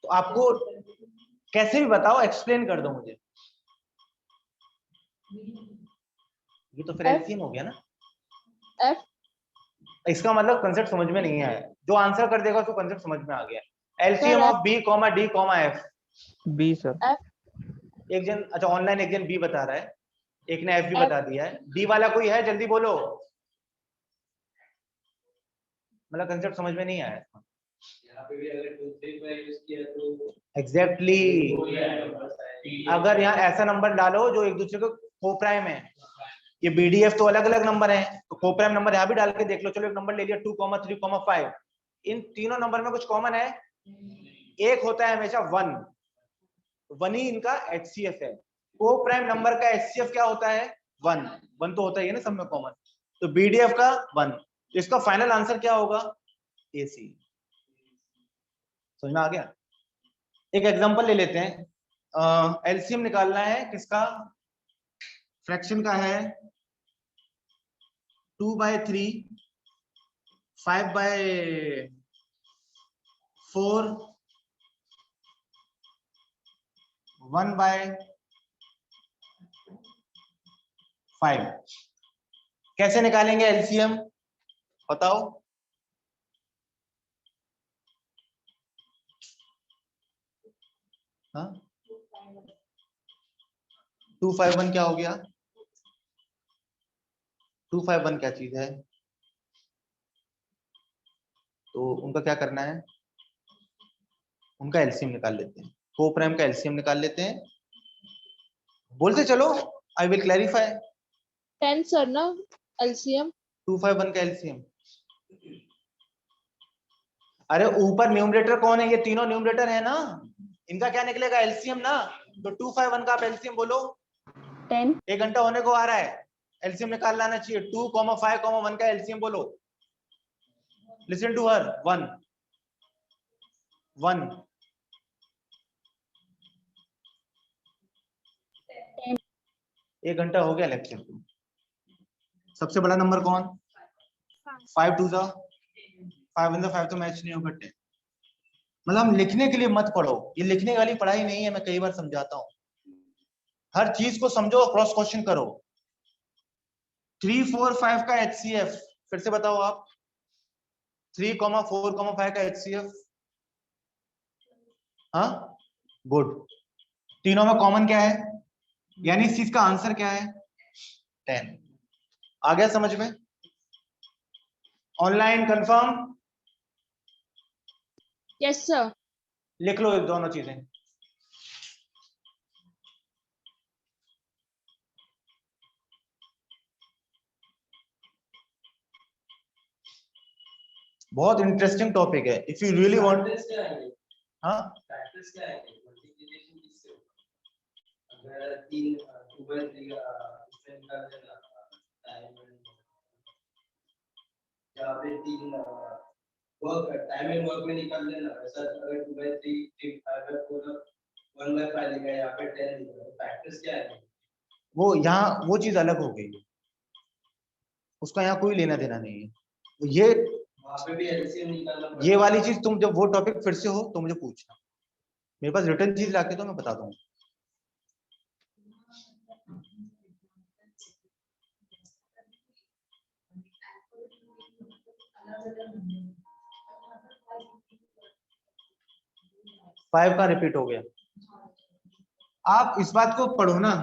तो आपको कैसे भी बताओ, एक्सप्लेन कर दो मुझे. ये तो फिर LCM हो गया ना. F. इसका मतलब कंसेप्ट समझ में नहीं आया. जो आंसर कर देगा उसको कंसेप्ट समझ में आ गया. LCM of B, D, F. B sir. एक जन, अच्छा ऑनलाइन एक जन B बता रहा है, एक ने F भी बता दिया है. D वाला कोई है? जल्दी बोलो. मतलब कंसेप्ट समझ में नहीं आया. यहाँ पे भी अगर 2 3 का यूज किया तो एग्जैक्टली. अगर यहाँ ऐसा नंबर डालो जो एक दूसरे को को-प्राइम है, ये BDF तो अलग अलग नंबर है, तो को-प्राइम नंबर यहाँ भी डाल के देख लो. चलो एक नंबर ले लिया 2, 3, 5. इन तीनों नंबर में कुछ कॉमन है, एक होता है हमेशा 1, वन ही इनका HCF है। को प्राइम नंबर का HCF क्या होता है, 1 तो होता ही है ना सब में कॉमन, तो BDF का 1, तो इसका फाइनल आंसर क्या होगा, AC। समझ में आ गया। एक एग्जांपल ले लेते हैं, LCM निकालना है किसका, फ्रैक्शन का है 2/3, 5/4, 1/5। कैसे निकालेंगे LCM बताओ। हाँ 251 क्या हो गया, 251 क्या चीज है, तो उनका क्या करना है, उनका LCM निकाल लेते हैं, को प्राइम का LCM निकाल लेते हैं, बोलते चलो, आई विल क्लैरिफाई। 10 सर ना LCM, 251 का LCM, अरे ऊपर न्यूमरेटर कौन है, ये तीनों न्यूमरेटर है ना, इनका क्या निकलेगा LCM ना, तो 251 का आप LCM बोलो। 10 1 घंटा होने को आ रहा है, LCM निकाल लाना चाहिए, 2, 5, 1 का LCM बोलो। लिसन टू हर, 1 1 घंटा हो गया लेक्चर को। सबसे बड़ा नंबर कौन, 5 2 जा 5 इन द 5 तो मैच नहीं होगा 10। मतलब हम लिखने के लिए मत पढ़ो, ये लिखने वाली पढ़ाई नहीं है, मैं कई बार समझाता हूँ, हर चीज को समझो, क्रॉस क्वेश्चन करो। 3 4 5 का HCF फिर से बताओ आप, 3, 4, 5 का HCF, हाँ गुड, तीनों में कॉमन क्या है, यानी इस चीज का आंसर क्या है 10। आ गया समझ में, ऑनलाइन कंफर्म, यस सर। लिख लो ये दोनों चीजें। बहुत इंटरेस्टिंग टॉपिक है, इफ यू रियली वांट। हाँ प्रैक्टिस क्या है, मल्टीप्लिकेशन किससे होगा, अगर 3 2/3 इससे निकाल देना टाइम, या फिर 3 वर्क टाइम एंड वर्क में निकाल देना, ऐसा अगर 2/3 5/4 1/5 लिखा है या फिर 10 लिखा है, प्रैक्टिस क्या है, वो यहाँ वो चीज अलग हो गई, उसका यहाँ कोई लेना देना नहीं है। ये वहाँ पे भी एलसीएम निकालना पड़ेगा। ये वाली चीज तुम जब वो टॉपिक फिर से हो तो मुझे पूछना, मेरे पास रिटर्न चीज लाके तो मैं बता दूंगा। फाइव का रिपीट हो गया। आप इस बात को पढ़ो ना,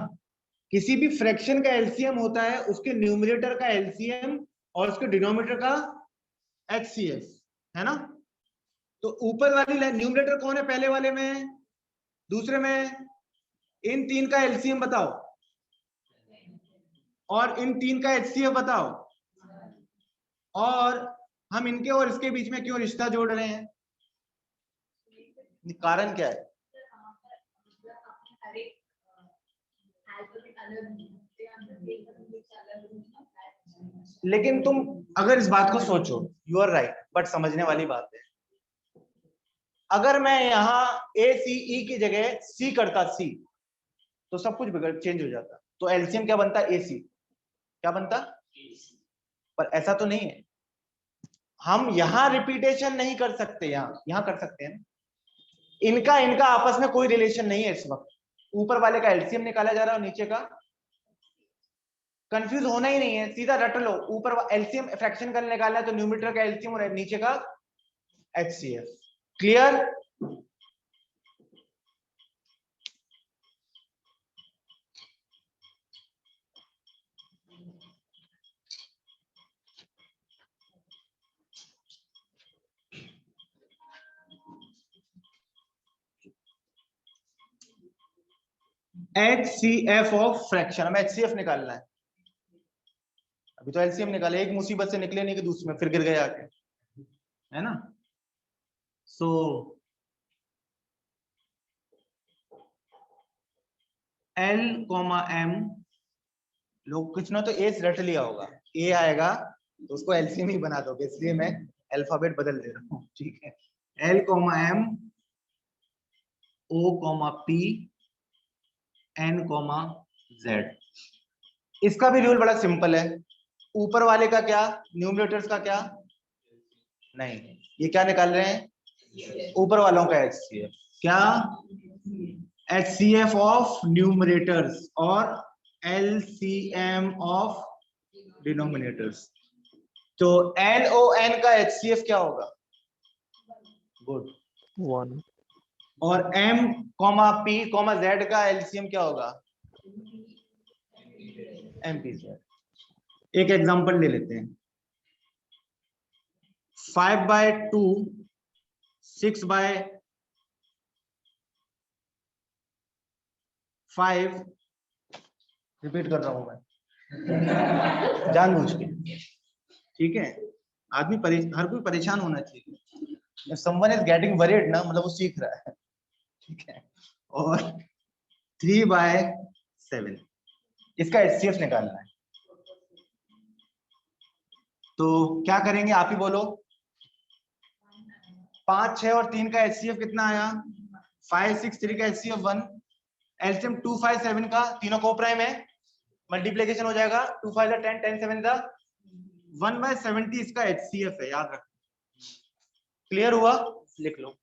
किसी भी फ्रैक्शन का एलसीएम होता है उसके न्यूमरेटर का एलसीएम और उसके डिनोमिनेटर का एचसीएफ, है ना। तो ऊपर वाली न्यूमरेटर कौन है, पहले वाले में, दूसरे में, इन तीन का एलसीएम बताओ और इन तीन का एचसीएफ बताओ, और हम इनके और इसके बीच में क्यों रिश्ता जोड़ रहे हैं, कारण क्या है। लेकिन तुम अगर इस बात को सोचो, यू आर राइट, बट समझने वाली बात है, अगर मैं यहाँ ACE की जगह C करता, C, तो सब कुछ बिगड़ चेंज हो जाता, तो एलसीएम क्या बनता, AC, क्या बनता, पर ऐसा तो नहीं है। हम यहाँ रिपीटेशन नहीं कर सकते, यहाँ कर सकते हैं, इनका इनका आपस में कोई रिलेशन नहीं है इस वक्त। ऊपर वाले का एलसीएम निकाला जा रहा है और नीचे का, कंफ्यूज होना ही नहीं है, सीधा रट लो, ऊपर एलसीएम फ्रैक्शन का निकालना है तो न्यूमरेटर का एलसीएम और नीचे का HCF. Clear. HCF of fraction, हमें HCF निकालना है। अभी तो एलसीएम निकाले, एक मुसीबत से निकले नहीं कि दूसरे में फिर गिर गए आके, है ना। सो L कॉमा M, लोग कुछ ना तो ए रट लिया होगा, ए आएगा तो उसको एलसीएम ही बना दोगे, इसलिए मैं अल्फाबेट बदल दे रहा हूँ, ठीक है। L comma M, O comma P, N comma Z। इसका भी रूल बड़ा सिंपल है। ऊपर वाले का क्या, न्यूमरेटर्स का क्या, नहीं, ये क्या निकाल रहे हैं, ऊपर वालों का HCF, क्या HCF ऑफ न्यूमरेटर्स और LCM ऑफ डिनोमिनेटर्स। तो NON का HCF क्या होगा, गुड। 1. और M comma P comma Z का LCM क्या होगा, MP2। एक एग्जांपल ले लेते हैं, 5/2 6/5 रिपीट कर रहा हूं मैं जानबूझ के, ठीक है। आदमी हर कोई परेशान होना चाहिए। समवन इज गेटिंग वरीड ना, मतलब वो सीख रहा है, ठीक है। और 3/7 इसका HCF निकालना है। तो क्या करेंगे, आप ही बोलो। 5, 6 और 3 का HCF कितना आया, 5, 6, 3 का HCF 1। एलसीएम 2, 5, 7 का, तीनों को प्राइम है, मल्टीप्लीकेशन हो जाएगा, 2 5 10, 10 7 का 1/70 इसका HCF है, याद रख। क्लियर हुआ, लिख लो।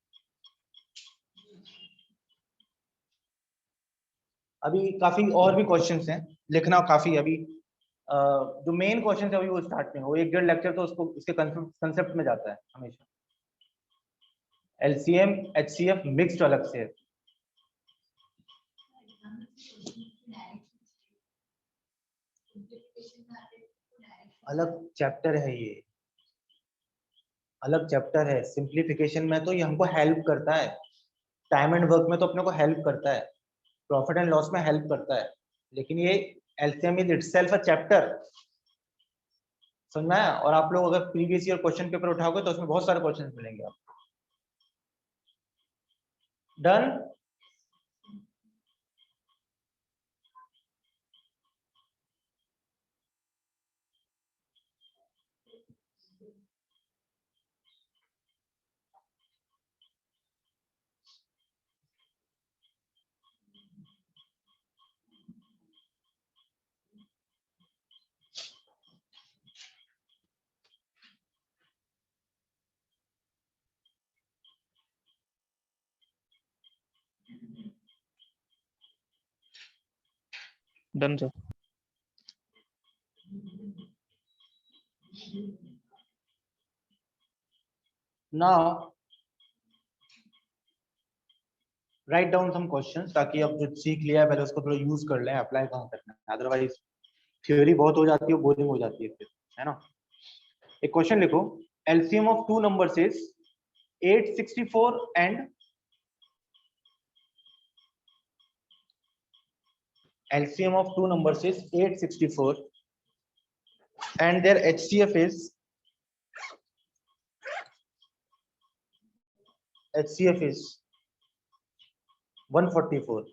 अभी काफी और भी क्वेश्चंस हैं, लिखना काफी। अभी जो मेन क्वेश्चन है अभी वो स्टार्ट में हो, 1 1.5 लेक्चर तो उसको उसके कंसेप्ट में जाता है हमेशा। एलसीएम HCF मिक्स्ड अलग से है। अलग चैप्टर है ये, अलग चैप्टर है। सिंप्लीफिकेशन में तो ये हमको हेल्प करता है, टाइम एंड वर्क में तो अपने को हेल्प करता है, प्रॉफिट एंड लॉस में हेल्प करता है, लेकिन ये LCM is itself a chapter, समझ में आया। और आप लोग अगर प्रीवियस ईयर क्वेश्चन पेपर उठाओगे तो उसमें बहुत सारे क्वेश्चंस मिलेंगे आपको। Done. Done, sir. Now write down some questions, ताकि अब जो सीख लिया है पहले उसको थोड़ा यूज कर लें, अप्लाई कहाँ करना है, अदरवाइज थ्योरी बहुत हो जाती है, बोरिंग हो जाती है फिर, है ना। एक क्वेश्चन लिखो, LCM of two numbers is 864 and LCM of two numbers is 864 and their HCF is 144.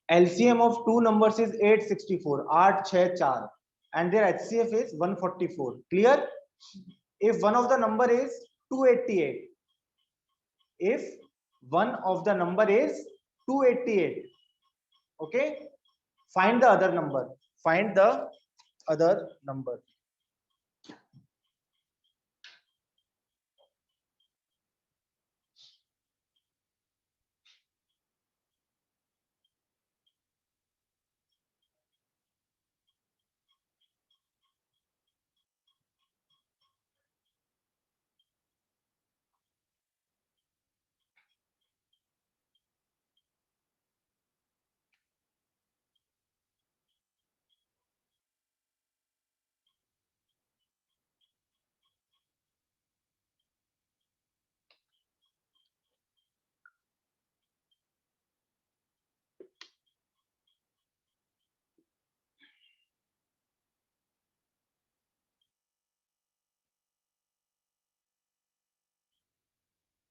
LCM of two numbers is 864, 864 and their HCF is 144. Clear? If one of the number is 288, if one of the number is 288, okay, find the other number, find the other number.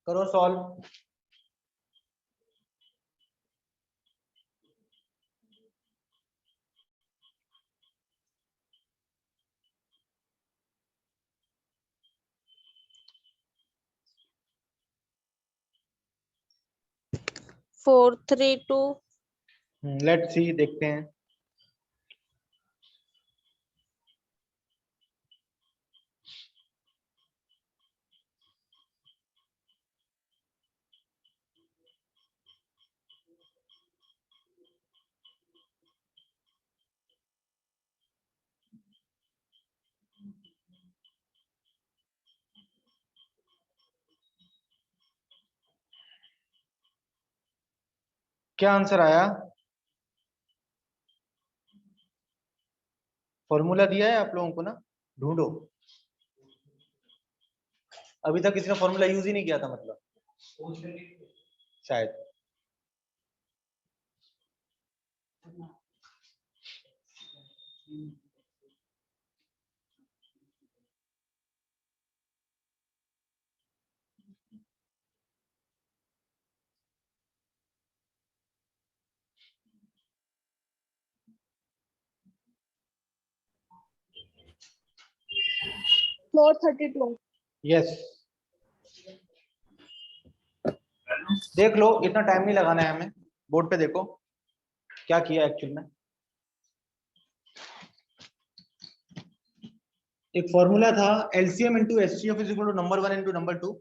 करो solve. Four three two let's see, देखते हैं। क्या answer आया? Formula दिया है आप लोगों को ना, ढूंढो। अभी तक किसी ने फॉर्मूला यूज ही नहीं किया था, मतलब शायद। फ्लोर 32। यस, देख लो, इतना टाइम नहीं लगाना है हमें। बोर्ड पे देखो क्या किया एक्चुअल में। एक फॉर्मूला था, LCM into HCF is equal to number 1 into number 2।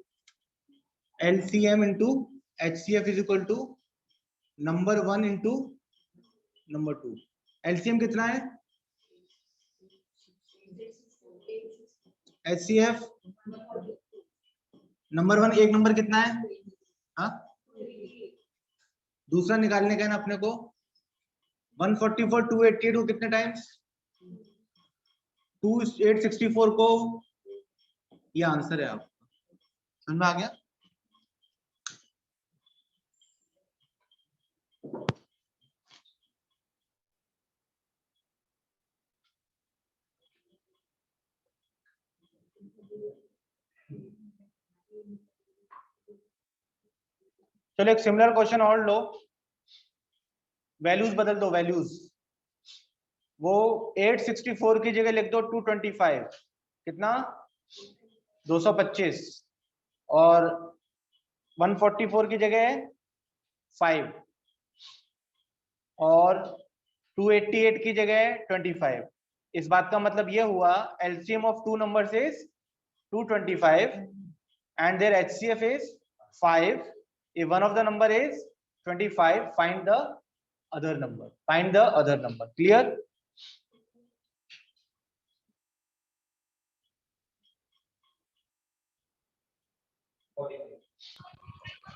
LCM into HCF is equal to number 1 into number 2। LCM कितना है? एचसीएफ नंबर 1, एक नंबर कितना है? हाँ, दूसरा निकालने का है ना अपने को। 144 288 को कितने टाइम्स? 2864 को। ये आंसर है आपका, समझ में आ गया? चलो एक सिमिलर क्वेश्चन और लो। वैल्यूज बदल दो, वैल्यूज। वो 864 की जगह लिख दो 225। कितना? 225। और 144 की जगह 5। और 288 की जगह 25। इस बात का मतलब ये हुआ, LCM of two numbers is 225 and their HCF is 5. If one of the number is 25, find the other number. Find the other number. Clear? Okay.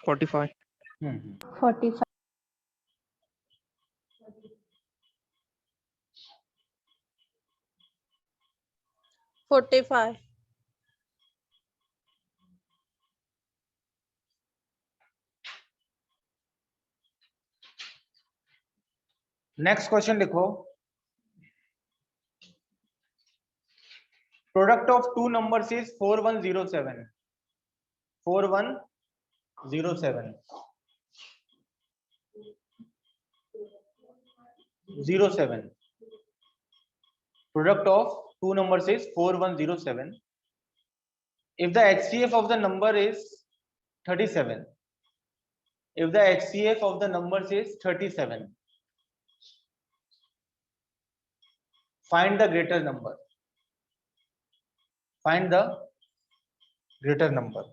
45. 45। 45 next question लिखो। Product of two numbers is 4107। 4107 07। Product of two numbers is 4107. If the HCF of the number is 37, if the HCF of the numbers is 37, find the greater number. Find the greater number.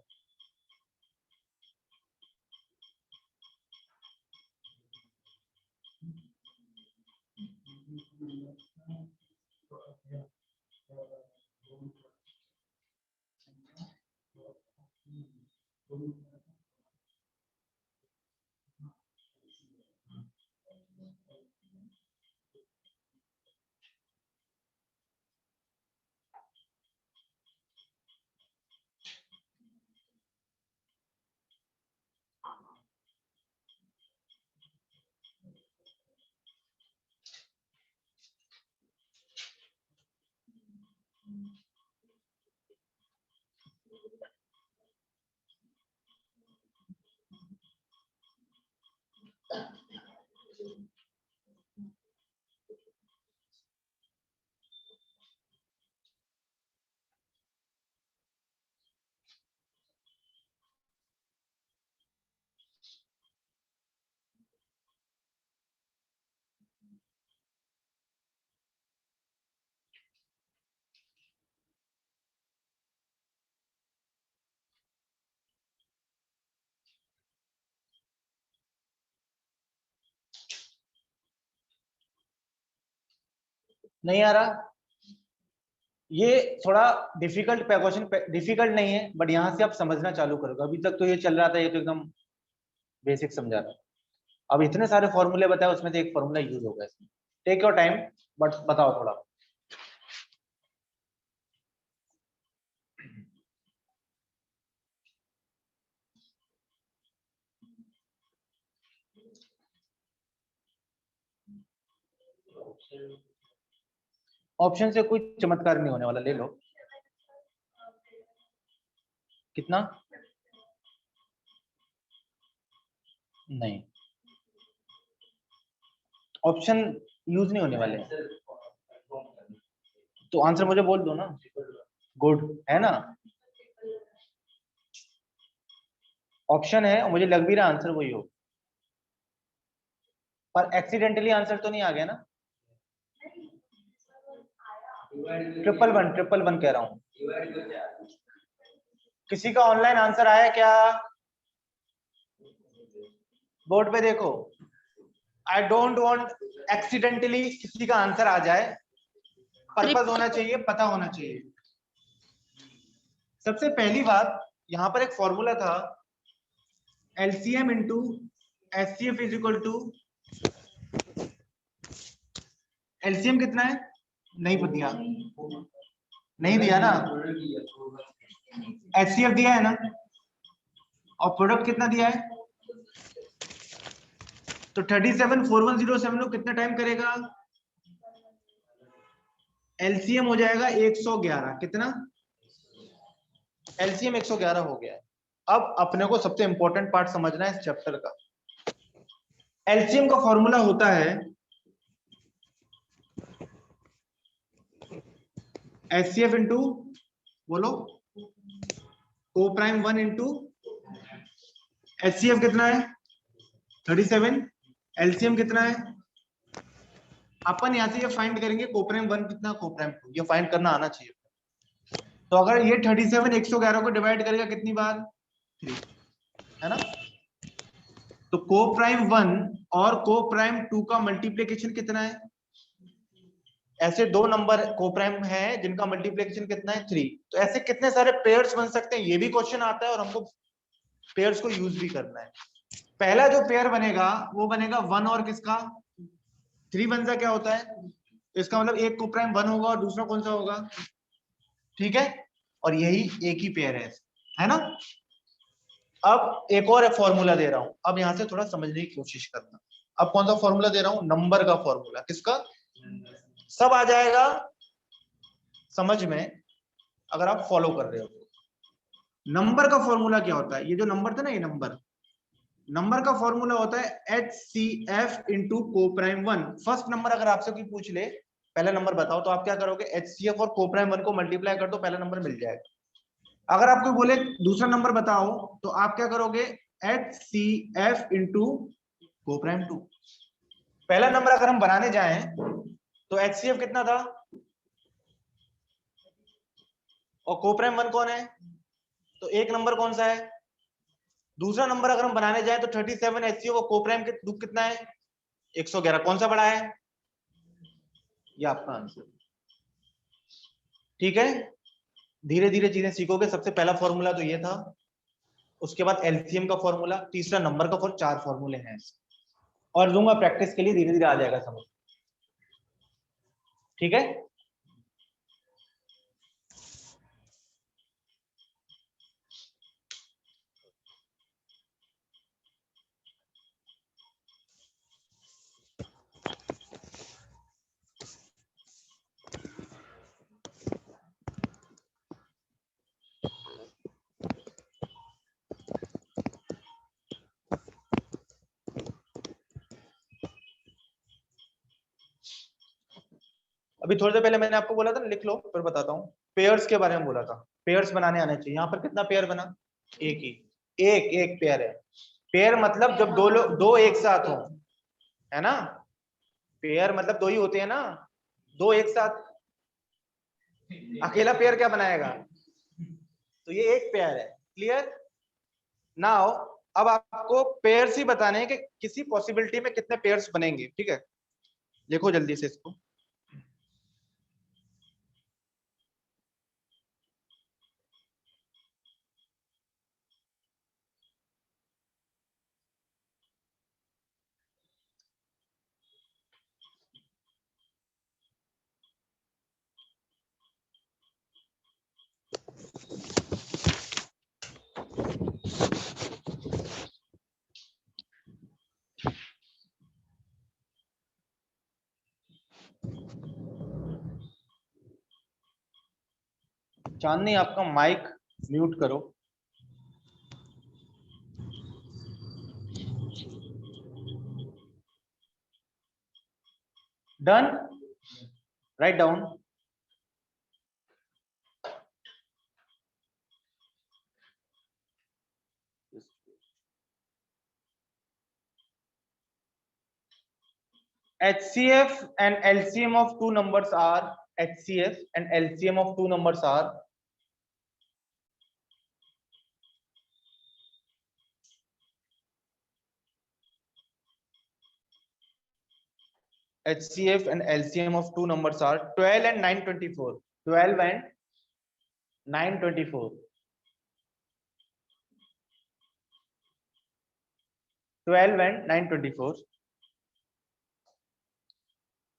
नहीं आ रहा? ये थोड़ा difficult question, difficult नहीं है, but यहाँ से आप समझना चालू करोगे। अभी तक तो ये चल रहा था, ये तो एकदम बेसिक समझा रहा। अब इतने सारे फॉर्मूले बताए, उसमें से एक फॉर्मूला यूज होगा इसमें। टेक योर टाइम, बट बताओ थोड़ा। ऑप्शन से कोई चमत्कार नहीं होने वाला, ले लो। कितना? नहीं, ऑप्शन यूज नहीं होने वाले। तो आंसर मुझे बोल दो ना। गुड है ना? ऑप्शन है, मुझे लग भी रहा आंसर वही हो, पर एक्सीडेंटली आंसर तो नहीं आ गया ना? ट्रिपल वन कह रहा हूं। किसी का ऑनलाइन आंसर आया क्या? बोर्ड पे देखो। आई डोंट वांट एक्सीडेंटली किसी का आंसर आ जाए, पर्पस होना चाहिए, पता होना चाहिए। सबसे पहली बात, यहां पर एक फॉर्मूला था, LCM into HCF is equal to, LCM कितना है? नहीं दिया, नहीं दिया ना? एचसीएफ दिया है ना? और प्रोडक्ट कितना दिया है? तो 374107 को कितना टाइम करेगा? एलसीएम हो जाएगा 111। कितना? एलसीएम 111 हो गया है। अब अपने को सबसे इंपॉर्टेंट पार्ट समझना है इस चैप्टर का। एलसीएम का फॉर्मूला होता है एचसीएफ इंटू, बोलो, को प्राइम 1 इंटू एचसीएफ कितना है? 37। एलसीएम कितना है? अपन यहां से ये फाइंड करेंगे, कोप्राइम 1 कितना, कोप्राइम 2, ये फाइंड करना आना चाहिए। तो अगर ये 37 111 को डिवाइड करेगा कितनी बार? 3, है ना? तो कोप्राइम 1 और कोप्राइम 2 का मल्टीप्लिकेशन कितना है? ऐसे दो नंबर कोप्राइम है जिनका मल्टीप्लिकेशन कितना है? 3। तो ऐसे कितने सारे पेयर्स बन सकते हैं, ये भी क्वेश्चन आता है, और हमको पेयर्स को यूज भी करना है। पहला जो पेयर बनेगा वो बनेगा 1 और किसका? 3 वन सा क्या होता है? इसका मतलब एक कोप्राइम 1 होगा और दूसरा कौन सा होगा? ठीक है, और यही एक ही पेयर है ना? अब एक और फॉर्मूला दे रहा हूं, अब यहां से थोड़ा समझने की कोशिश करना। अब कौन सा फॉर्मूला दे रहा हूं? नंबर का फॉर्मूला। किसका? सब आ जाएगा समझ में अगर आप फॉलो कर रहे हो। नंबर का फॉर्मूला क्या होता है? ये जो नंबर था ना, ये नंबर का फॉर्मूला होता है HCF into coprime 1। First number अगर आपसे कोई पूछ ले पहला नंबर बताओ, तो आप क्या करोगे? HCF और कोप्राइम 1 को मल्टीप्लाई कर दो, पहला नंबर मिल जाएगा। अगर आपको बोले दूसरा नंबर बताओ, तो आप क्या करोगे? HCF into coprime 2। पहला नंबर अगर हम बनाने जाएं तो HCF कितना था और कोप्राइम 1 कौन है? तो एक नंबर कौन सा है? दूसरा नंबर अगर हम बनाने जाएं तो 37 HCF और कोप्राइम कितना है? 111। कौन सा बड़ा है? ये आपका आंसर। ठीक है, धीरे धीरे चीजें सीखोगे। सबसे पहला फॉर्मूला तो ये था, उसके बाद एलसीएम का फॉर्मूला, तीसरा नंबर का, 4 फॉर्मूले हैं और दूंगा प्रैक्टिस के लिए, धीरे धीरे आ जाएगा समझ। ठीक है, अभी थोड़ी देर पहले मैंने आपको बोला था ना, लिख लो फिर बताता हूँ। पेयर्स के बारे में बोला था, पेयर्स बनाने आने चाहिए। यहाँ पर कितना पेयर बना? एक ही, एक पेयर है। पेयर मतलब जब दो एक साथ हो, है ना? पेयर मतलब दो ही होते हैं ना, दो एक साथ। अकेला पेयर क्या बनाएगा? तो ये एक पेयर है। क्लियर? नाउ अब आपको पेयर्स ही बताने हैं कि किसी पॉसिबिलिटी में कितने पेयर्स बनेंगे। ठीक है, देखो जल्दी से इसको। चांदनी आपका माइक म्यूट करो। Done, write down. HCF and LCM of two numbers are HCF and LCM of two numbers are HCF and LCM of two numbers are 12 and 924. 12 and 924. 12 and 924.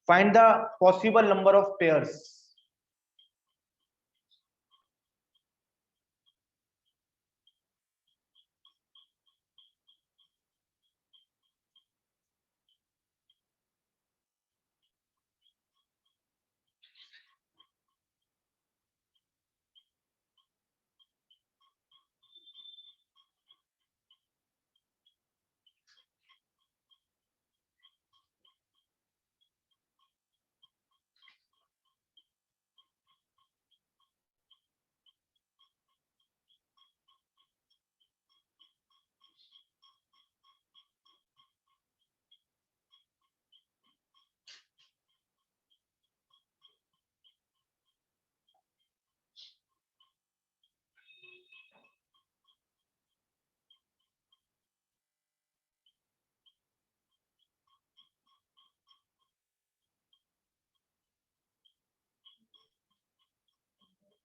Find the possible number of pairs.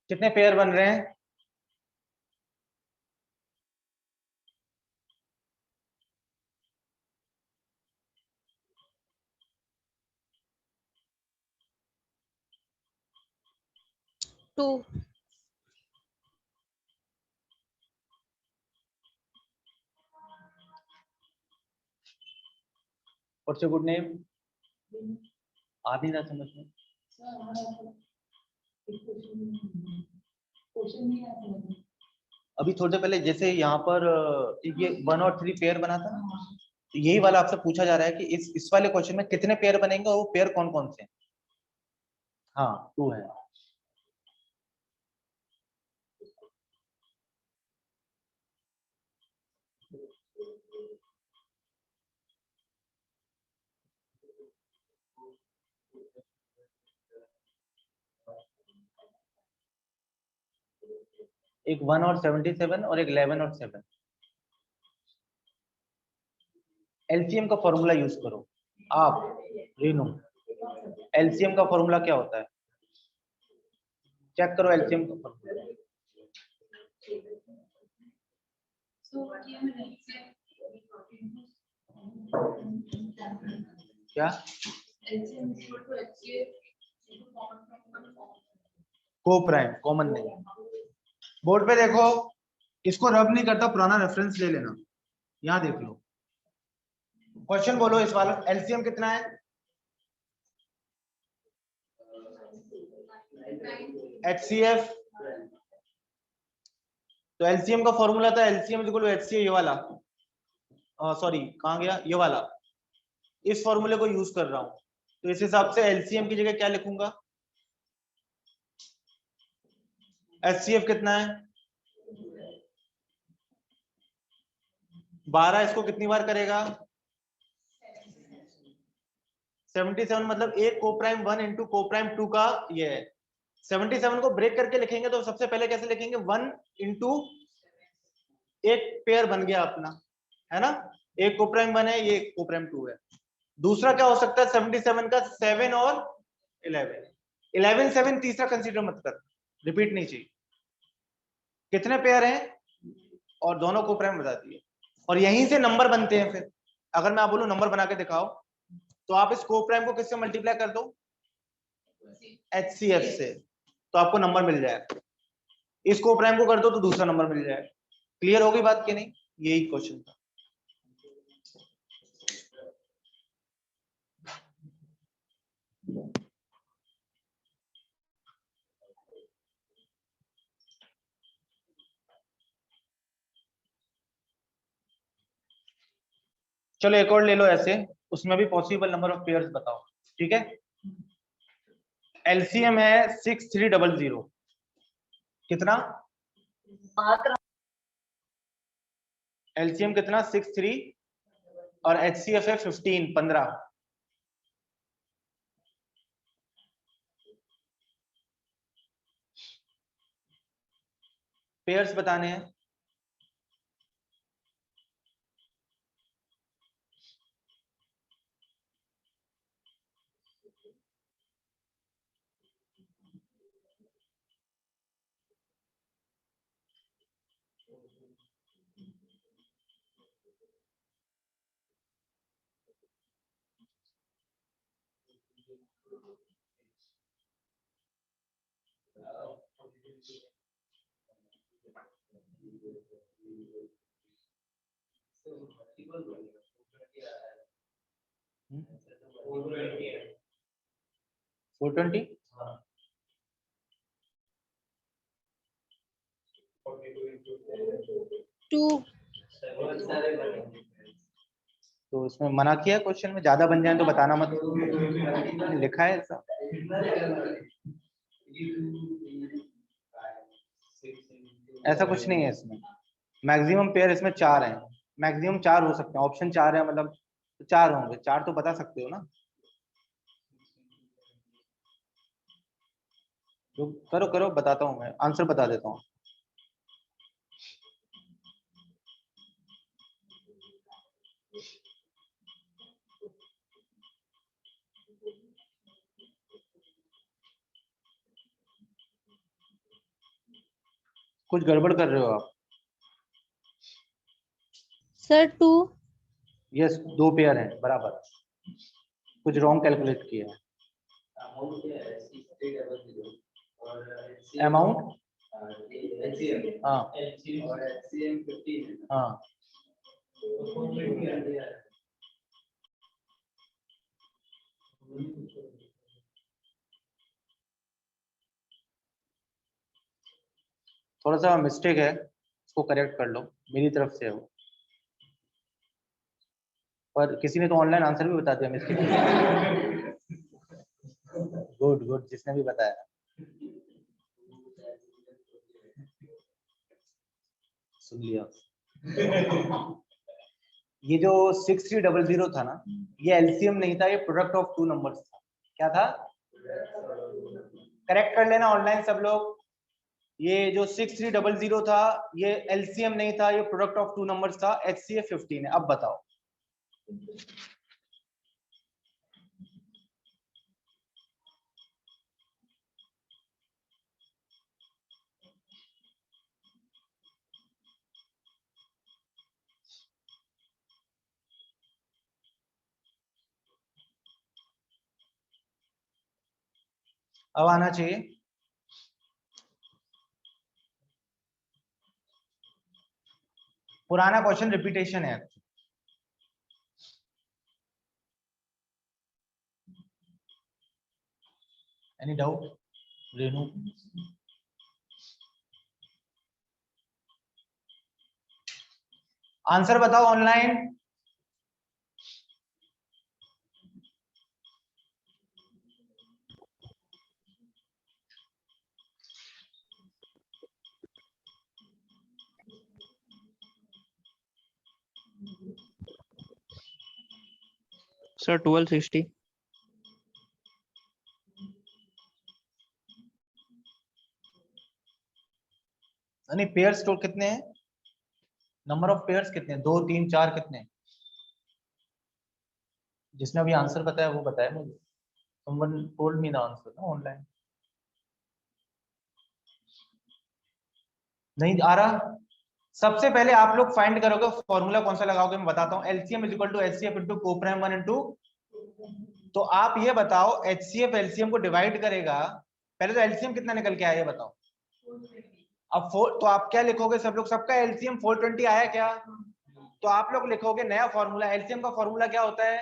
कितने pair बन रहे हैं? Two. What's your good name? आ नहीं रहा समझ में। अभी थोड़ी देर पहले जैसे यहाँ पर ये 1 और 3 पेयर बना था ना, तो यही वाला आपसे पूछा जा रहा है कि इस वाले क्वेश्चन में कितने पेयर बनेंगे और वो पेयर कौन कौन से हैं? हाँ 2 है। एक 1 और 77 और एक 11 और 7। एलसीएम का फॉर्मूला यूज करो आप रीनू। एलसीएम का फॉर्मूला क्या होता है? चेक करो एलसीएम का फॉर्मूला क्या? को प्राइम कॉमन नहीं। बोर्ड पे देखो, इसको रब नहीं करता, पुराना रेफरेंस ले लेना। यहाँ देख लो क्वेश्चन, बोलो इस वाला एलसीएम कितना है? HCF। तो एलसीएम का फॉर्मूला था एलसीएम इक्वल टू HCF, ये वाला। सॉरी कहाँ गया ये वाला। इस फॉर्मूले को यूज कर रहा हूं, तो इस हिसाब से एलसीएम की जगह क्या लिखूंगा? HCF कितना है? 12। इसको कितनी बार करेगा? 77, मतलब एक कोप्राइम 1 इंटू कोप्राइम 2 का ये है। 77 को ब्रेक करके लिखेंगे तो सबसे पहले कैसे लिखेंगे? 1 इंटू एक पेयर बन गया अपना, है ना? एक कोप्राइम 1 है, ये कोप्राइम 2 है। दूसरा क्या हो सकता है 77 का? 7 और 11। 11 7 तीसरा कंसीडर मत कर, रिपीट नहीं चाहिए। कितने पेयर हैं और दोनों कोप्राइम बता दिए, और यहीं से नंबर बनते हैं। फिर अगर मैं आप बोलूं नंबर बना के दिखाओ, तो आप इस कोप्राइम को किससे मल्टीप्लाई कर दो? HCF से, तो आपको नंबर मिल जाएगा। इस कोप्राइम को कर दो तो दूसरा नंबर मिल जाएगा। क्लियर हो गई बात कि नहीं? यही क्वेश्चन था। चलो एक और ले लो ऐसे, उसमें भी पॉसिबल नंबर ऑफ पेयर्स बताओ, ठीक है। एलसीएम है 6300, कितना? एलसीएम कितना? 63 और एचसीएफ है 15। पेयर्स बताने हैं। फोर 20 2 तो इसमें मना किया क्वेश्चन में, ज्यादा बन जाए तो बताना मत, लिखा है ऐसा। ऐसा कुछ नहीं है इसमें, मैक्सिमम पेयर इसमें 4 हैं, मैक्सिमम 4 हो सकते हैं, ऑप्शन 4 है मतलब 4 होंगे, 4 तो बता सकते हो ना। तो करो करो, बताता हूँ मैं, आंसर बता देता हूँ। कुछ गड़बड़ कर रहे हो आप। सर 2 यस, 2 पेयर हैं बराबर, कुछ रॉन्ग कैलकुलेट किया है। अमाउंट हाँ हाँ, थोड़ा सा मिस्टेक है, इसको करेक्ट कर लो, मेरी तरफ से है वो, पर किसी ने तो ऑनलाइन आंसर भी बता दिया मिस्टेक। गुड गुड, जिसने भी बताया। सुन लिया। ये जो 6300 था ना, ये एलसीएम नहीं था, ये प्रोडक्ट ऑफ 2 नंबर्स था। क्या था? करेक्ट कर लेना ऑनलाइन सब लोग। ये जो 6300 था, ये एलसीएम नहीं था, ये प्रोडक्ट ऑफ 2 नंबर्स था, एचसीएफ 15 है। अब बताओ। अब आना चाहिए। पुराना क्वेश्चन रिपीटेशन है। Any doubt? रेनू, आंसर बताओ ऑनलाइन। Sir, 1260. नहीं, पेयर्स तो कितने हैं? नंबर ऑफ पेयर्स कितने हैं? 2 3 4 कितने? जिसने अभी आंसर बताया वो बताया मुझे। someone told me the answer ना ऑनलाइन। नहीं आ रहा। सबसे पहले आप लोग फाइंड करोगे, फॉर्मूला कौन सा लगाओगे मैं बताता हूँ। LCM is equal to HCF into coprime 1 into, तो आप ये बताओ एचसीएफ एलसीएम को डिवाइड करेगा, पहले तो एलसीएम कितना निकल के आया ये बताओ। अब 4 तो आप क्या लिखोगे सब लोग, सबका एलसीएम 420 आया क्या? तो आप लोग लिखोगे नया फॉर्मूला, एलसीएम का फॉर्मूला क्या होता है?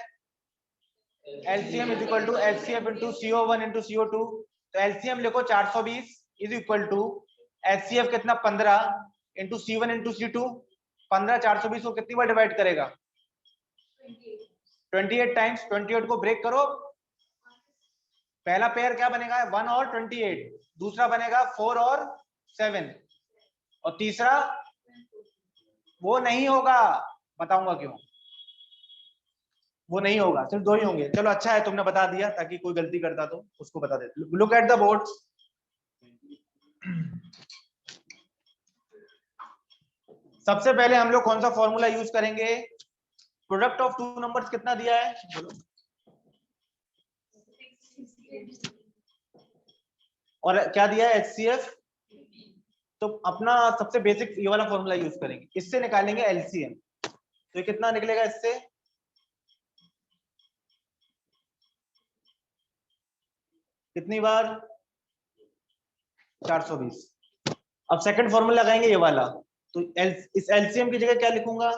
LCM is equal to HCF into CO1 into CO2। तो एलसीएम लिखो 420 इज इक्वल टू एचसीएफ कितना 15 इंटू C1 इंटू C2। 15 420 को कितनी बार डिवाइड करेगा? 28 टाइम्स। 28 को ब्रेक करो, पहला पेयर क्या बनेगा? 1 और 28। दूसरा बनेगा 4 और 7 और तीसरा वो नहीं होगा, बताऊंगा क्यों वो नहीं होगा, सिर्फ 2 ही होंगे। चलो अच्छा है तुमने बता दिया, ताकि कोई गलती करता तो उसको बता देते। Look at the board. सबसे पहले हम लोग कौन सा फॉर्मूला यूज करेंगे? प्रोडक्ट ऑफ 2 नंबर्स कितना दिया है बोलो? और क्या दिया है? HCF। तो अपना सबसे बेसिक ये वाला फॉर्मूला यूज करेंगे, इससे निकालेंगे एलसीएम। तो ये कितना निकलेगा इससे? कितनी बार? 420। अब सेकंड फॉर्मूला लगाएंगे ये वाला, तो इस एलसीएम की जगह क्या लिखूंगा?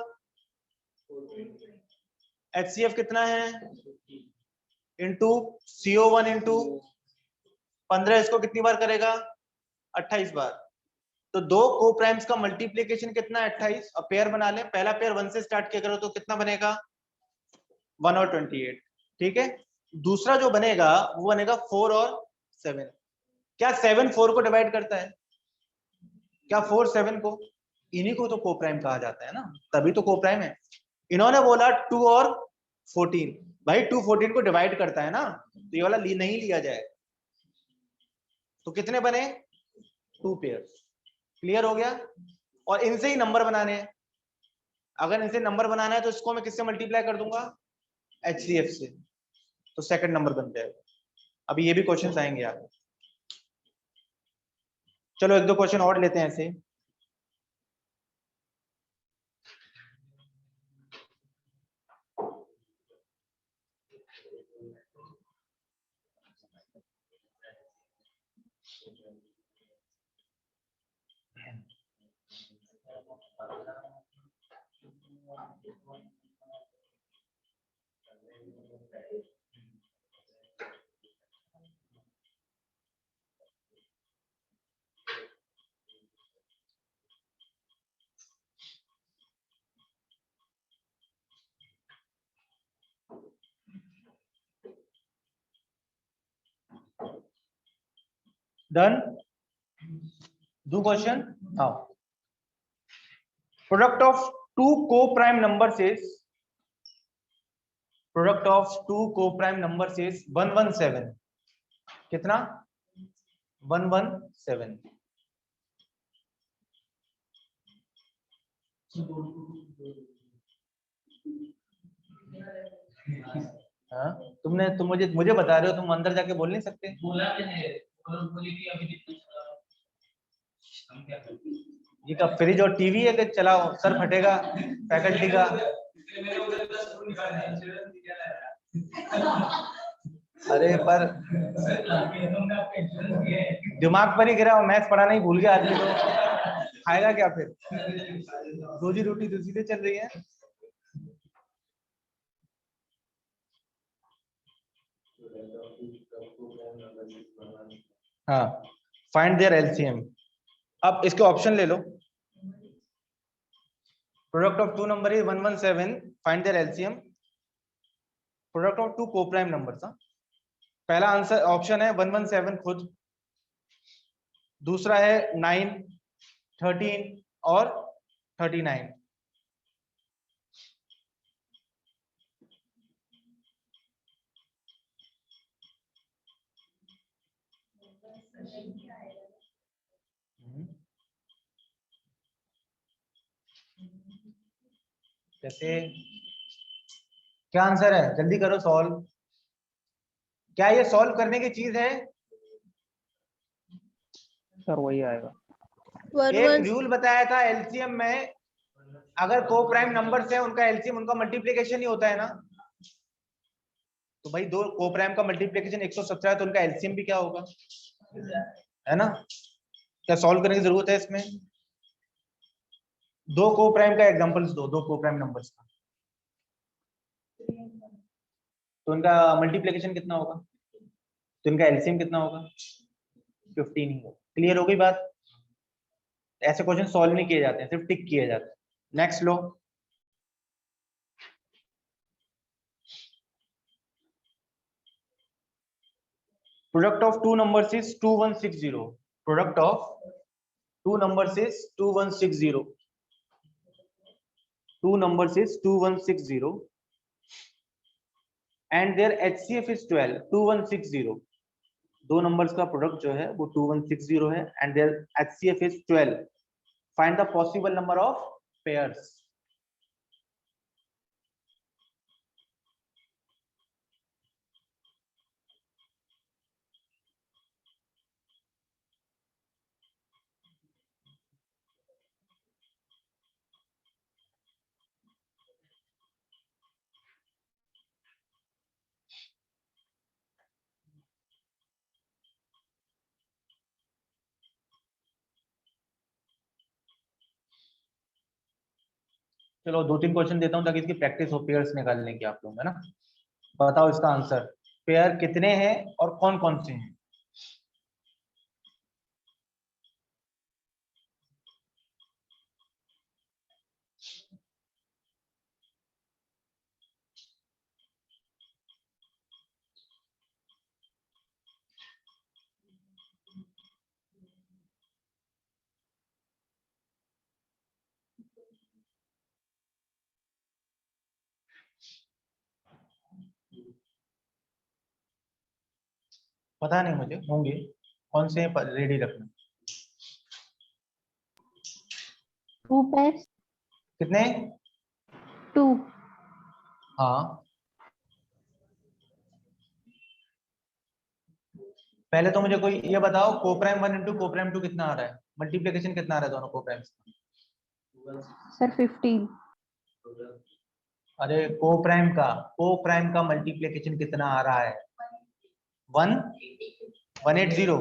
HCF कितना है? इंटू CO1 इंटू 15, इसको कितनी बार करेगा? 28 बार। तो 2 को प्राइम्स का मल्टीप्लीकेशन कितना है? 28। अब पेयर बना लें, पहला पेयर 1 से स्टार्ट किया करो तो कितना बनेगा? 1 और 28। ठीक है। दूसरा जो बनेगा वो बनेगा 4 और 7। क्या 7 4 को डिवाइड करता है? क्या 4 7 को? इन्हीं को तो कोप्राइम कहा जाता है ना, तभी तो कोप्राइम है। इन्होंने बोला 2 और 14, भाई 2 14 को डिवाइड करता है ना, तो ये वाला नहीं लिया जाए। तो कितने बने? 2 पेयर। क्लियर हो गया? और इनसे ही नंबर बनाने हैं। अगर इनसे नंबर बनाना है तो इसको मैं किससे मल्टीप्लाई कर दूंगा? HCF से। तो सेकंड नंबर बन जाएगा। अभी ये भी क्वेश्चन आएंगे आप। चलो 1-2 क्वेश्चन और लेते हैं ऐसे। Done? Do question? Now, product of 2 co-prime numbers is 117. कितना? 117। हाँ, तुम मुझे बता रहे हो, तुम अंदर जाके बोल नहीं सकते? बोला ये का फ्रिज और टीवी है कि चलाओ सर फटेगा फैकल्टी का। अरे पर दिमाग पर ही गिरा, मैथ्स पढ़ाना ही भूल गया आदमी तो खाएगा क्या फिर? रोजी रोटी दूसरी से चल रही है। हाँ, फाइंड देयर एलसीएम। अब इसके ऑप्शन ले लो। Product of 2 number is 117, find their LCM. Product of 2 coprime numbers. पहला आंसर ऑप्शन है 117 खुद, दूसरा है 9, 13 और 39। कैसे? क्या आंसर है? जल्दी करो सॉल्व। क्या ये सॉल्व करने की चीज है? सर वही आएगा। एक रूल बताया था एलसीएम में, अगर को प्राइम नंबर है उनका एलसीएम उनका मल्टीप्लिकेशन ही होता है ना। तो भाई 2 को प्राइम का मल्टीप्लिकेशन 117 है, तो उनका एलसीएम भी क्या होगा? है ना? क्या सॉल्व करने की जरूरत है इसमें? दो को प्राइम का एग्जांपल्स दो, दो को प्राइम नंबर्स का, तो इनका मल्टीप्लिकेशन कितना होगा, तो इनका एलसीएम कितना होगा? 15 ही होगा। क्लियर हो गई बात? ऐसे क्वेश्चन सॉल्व नहीं किए जाते हैं, सिर्फ टिक किए जाते हैं। नेक्स्ट लो, product of two numbers is 2160। Product of two numbers is 2160। Two numbers is 2160 and their HCF is 12। 2160, दो नंबर्स का प्रोडक्ट जो है वो 2160 है and their HCF is 12। Find the possible number of pairs. चलो दो तीन क्वेश्चन देता हूं ताकि इसकी प्रैक्टिस हो पेयर्स निकालने की आप लोग, है ना। बताओ इसका आंसर, पेयर कितने हैं और कौन कौन से हैं? पता नहीं मुझे, होंगे। कौन से रेडी रखना? 2 pairs, कितने? 2. हाँ, पहले तो मुझे कोई ये बताओ, कोप्राइम 1 इंटू कोप्राइम 2 कितना आ रहा है? मल्टीप्लिकेशन कितना आ रहा है दोनों कोप्राइम्स का? Sir, 15. अरे कोप्राइम का मल्टीप्लिकेशन कितना आ रहा है? 180।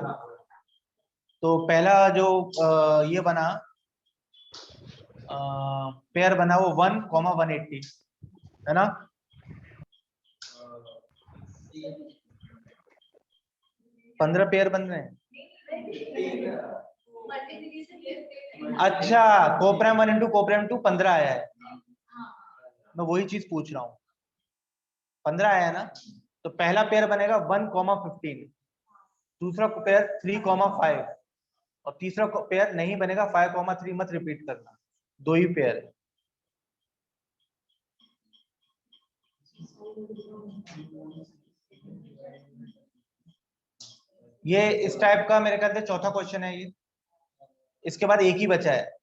तो पहला जो ये बना पेयर बना वो 1,180 है ना। 15 पेयर बन रहे हैं। अच्छा, कोप्राइम 1 इंटू कोप्राइम 2 15 आया है, मैं वही चीज पूछ रहा हूँ। 15 आया है ना, तो पहला पेयर बनेगा 1,15, दूसरा पेयर 3,5 और तीसरा पेयर नहीं बनेगा 5,3। मत रिपीट करना, दो ही पेयर है। ये इस टाइप का मेरे ख्याल से चौथा क्वेश्चन है ये, इसके बाद एक ही बचा है।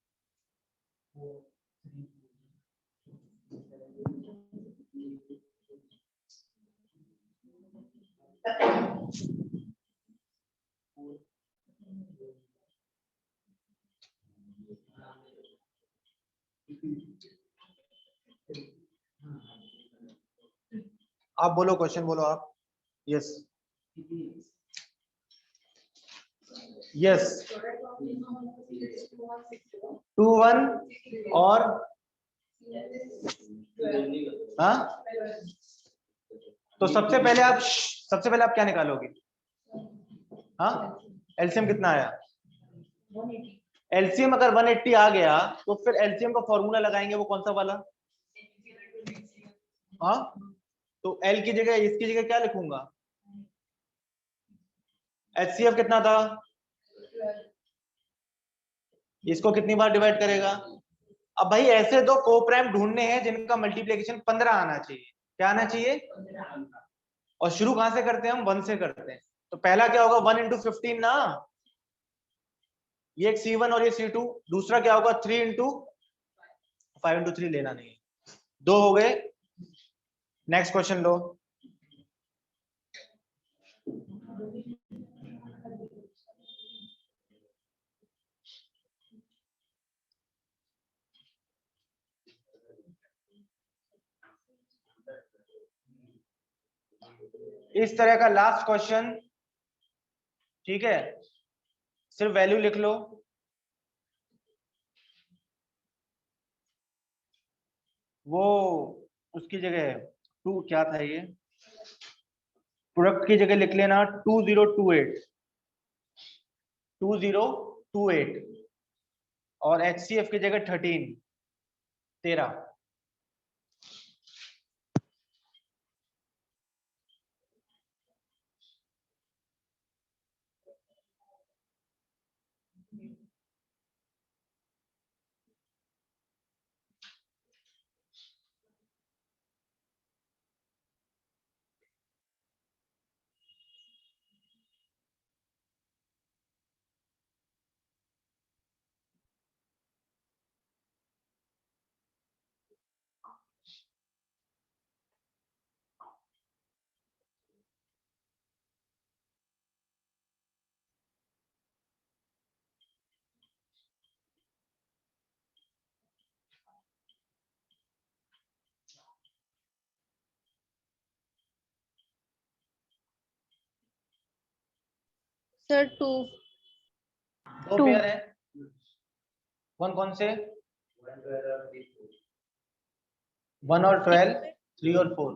आप बोलो, क्वेश्चन बोलो आप। यस यस, 2 1 और हाँ, तो सबसे पहले आप क्या निकालोगे? हाँ, एलसीएम कितना आया? एलसीएम अगर 180 आ गया तो फिर एलसीएम का फॉर्मूला लगाएंगे, वो कौन सा वाला? हाँ, तो एल की जगह इसकी जगह क्या लिखूंगा? एचसीएफ कितना था? इसको कितनी बार डिवाइड करेगा? अब भाई ऐसे दो कोप्राइम ढूंढने हैं जिनका मल्टीप्लिकेशन 15 आना चाहिए। क्या आना चाहिए? और शुरू कहां से करते हैं हम? 1 से करते हैं। तो पहला क्या होगा? 1 इंटू 15 ना, ये एक C1 और ये C2। दूसरा क्या होगा? 3 इंटू 5 इंटू 3 लेना नहीं, दो हो गए। नेक्स्ट क्वेश्चन लो। इस तरह का लास्ट क्वेश्चन, ठीक है, सिर्फ वैल्यू लिख लो। वो उसकी जगह 2 क्या था ये, प्रोडक्ट की जगह लिख लेना 2028 2028 और HCF की जगह 13। सर 2 दो Two. पेयर है, कौन कौन से? 1 और 12, 3 और 4।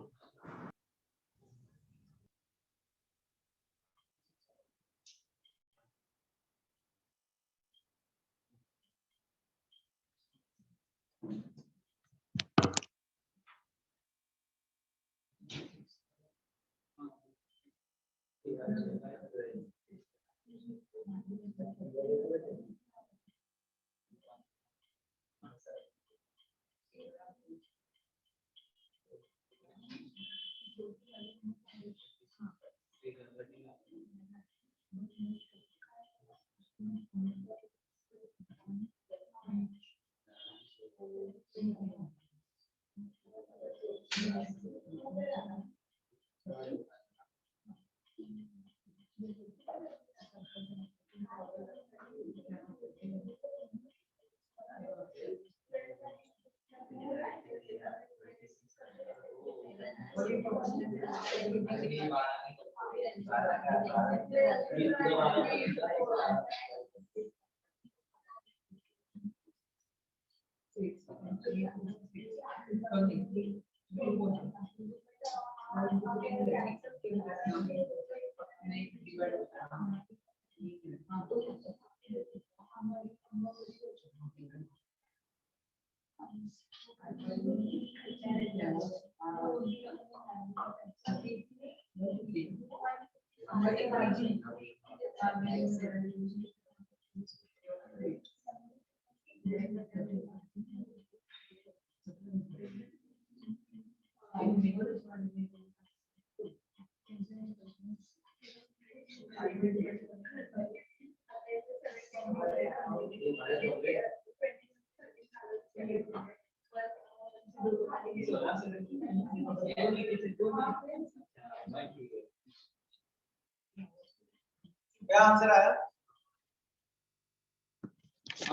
क्या आंसर आया?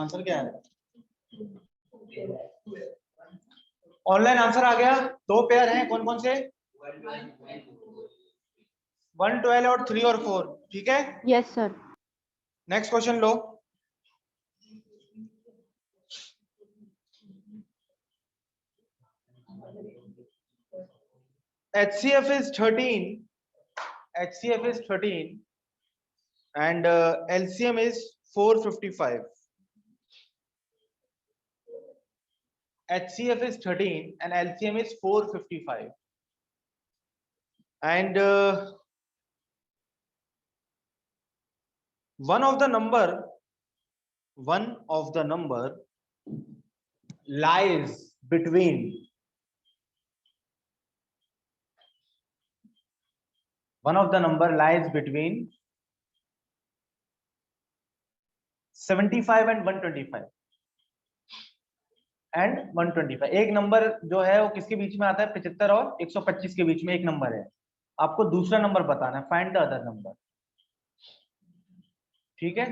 आंसर क्या है? ऑनलाइन आंसर आ गया। दो पेयर हैं, कौन कौन से? 1, 12 और 3 और 4। ठीक है, Yes, sir. Next question low. HCF is 13, HCF is 13 and LCM is 455. HCF is 13 and LCM is 455. And one of the number lies between 75 and 125 and 125। एक नंबर जो है वो किसके बीच में आता है? 75 और 125 के बीच में एक नंबर है। आपको दूसरा नंबर बताना है, फाइंड द अदर नंबर। ठीक है,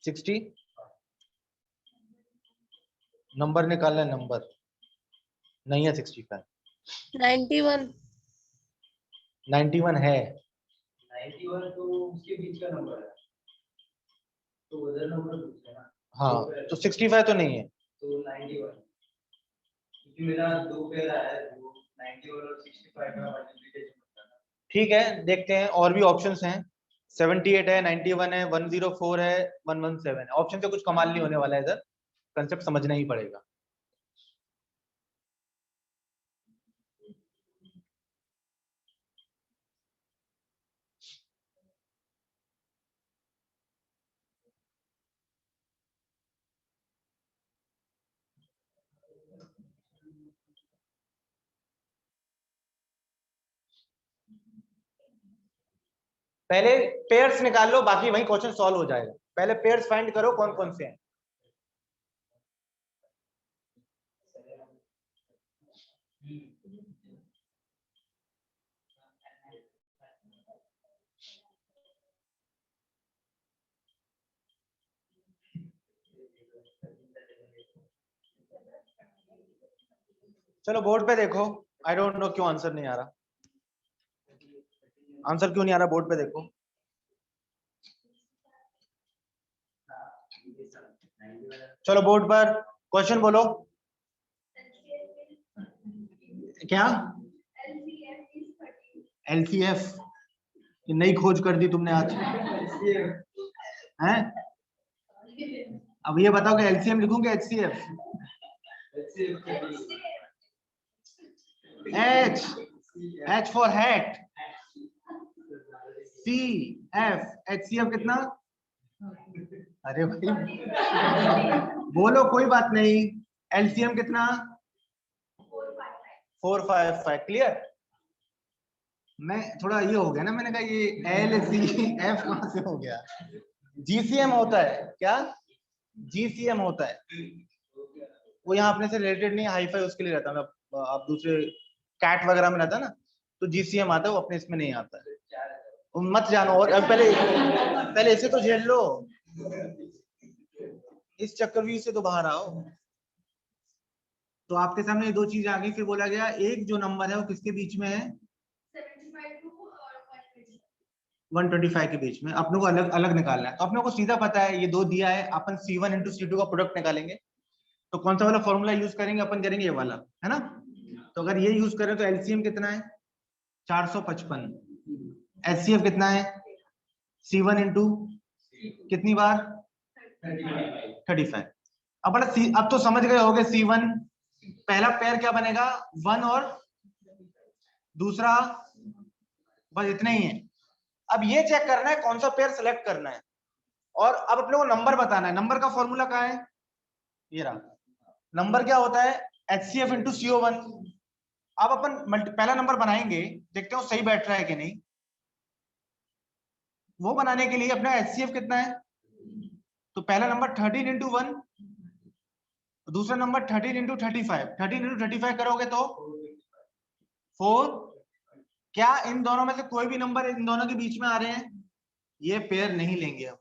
60 नंबर निकालना है, नंबर नहीं है 65। 91 91 है। 91 तो उसके बीच का नंबर है, तो उधर नंबर पूछा ना। हाँ तो 65 तो नहीं है। तो 91, क्योंकि मेरा दो पेयर आया है, वो 91 और 65 का मल्टीप्लिकेशन होता है। ठीक है, देखते हैं और भी ऑप्शंस हैं। 78 है, 91 है, 104 है, 117 है। ऑप्शन से कुछ कमाल नहीं होने वाला है, इधर कंसेप्ट समझना ही पड़ेगा। पहले पेयर्स निकाल लो, बाकी वही क्वेश्चन सॉल्व हो जाएगा। पहले पेयर्स फाइंड करो कौन कौन से हैं। चलो बोर्ड पे देखो। आई डोंट नो क्यों आंसर नहीं आ रहा। आंसर क्यों नहीं आ रहा, बोर्ड पे देखो। चलो बोर्ड पर क्वेश्चन बोलो। क्या LCF नई खोज कर दी तुमने आज हैं? अब ये बताओ कि LCM लिखूंगे HCF? H for hat, CF, HCF कितना? अरे भाई बोलो, कोई बात नहीं। LCM कितना? 455। क्लियर? मैं थोड़ा ये हो गया ना, मैंने कहा ये LCF कहां से हो गया। GCM होता है क्या? GCM होता है, वो यहाँ अपने से रिलेटेड नहीं, हाईफाई उसके लिए रहता है। आप दूसरे कैट वगैरह में रहता है ना, तो GCM आता है, वो अपने इसमें नहीं आता है। मत जानो, और अब पहले इसे तो झेल लो, इस चक्रव्यूह से तो बाहर आओ। तो आपके सामने दो चीज आ गई। फिर बोला गया एक जो नंबर है वो किसके बीच में है? 125 के बीच में। अपने को अलग अलग निकालना है। तो अपने को सीधा पता है, ये दो दिया है, अपन C1 इंटू C2 का प्रोडक्ट निकालेंगे। तो कौन सा वाला फॉर्मूला यूज करेंगे? अपन करेंगे ये वाला, है ना। तो अगर ये यूज करें तो LCM कितना है? 455। HCF कितना है? C1 इंटू कितनी बार? 35। अब तो समझ गए होगे C1 पहला पेयर क्या बनेगा? 1 और दूसरा, बस इतना ही है। अब ये चेक करना है कौन सा पेयर सिलेक्ट करना है, और अब अपने को नंबर बताना है। नंबर का फॉर्मूला कहाँ है? ये रहा। नंबर क्या होता है? HCF into CO1। अब अपन पहला नंबर बनाएंगे, देखते हो सही बैठ रहा है कि नहीं। वो बनाने के लिए अपना HCF कितना है? तो पहला नंबर 13 इंटू 1, दूसरा नंबर 13 इंटू 35। 13 इंटू 35 करोगे तो 4। क्या इन दोनों में से कोई भी नंबर इन दोनों के बीच में आ रहे हैं? ये पेयर नहीं लेंगे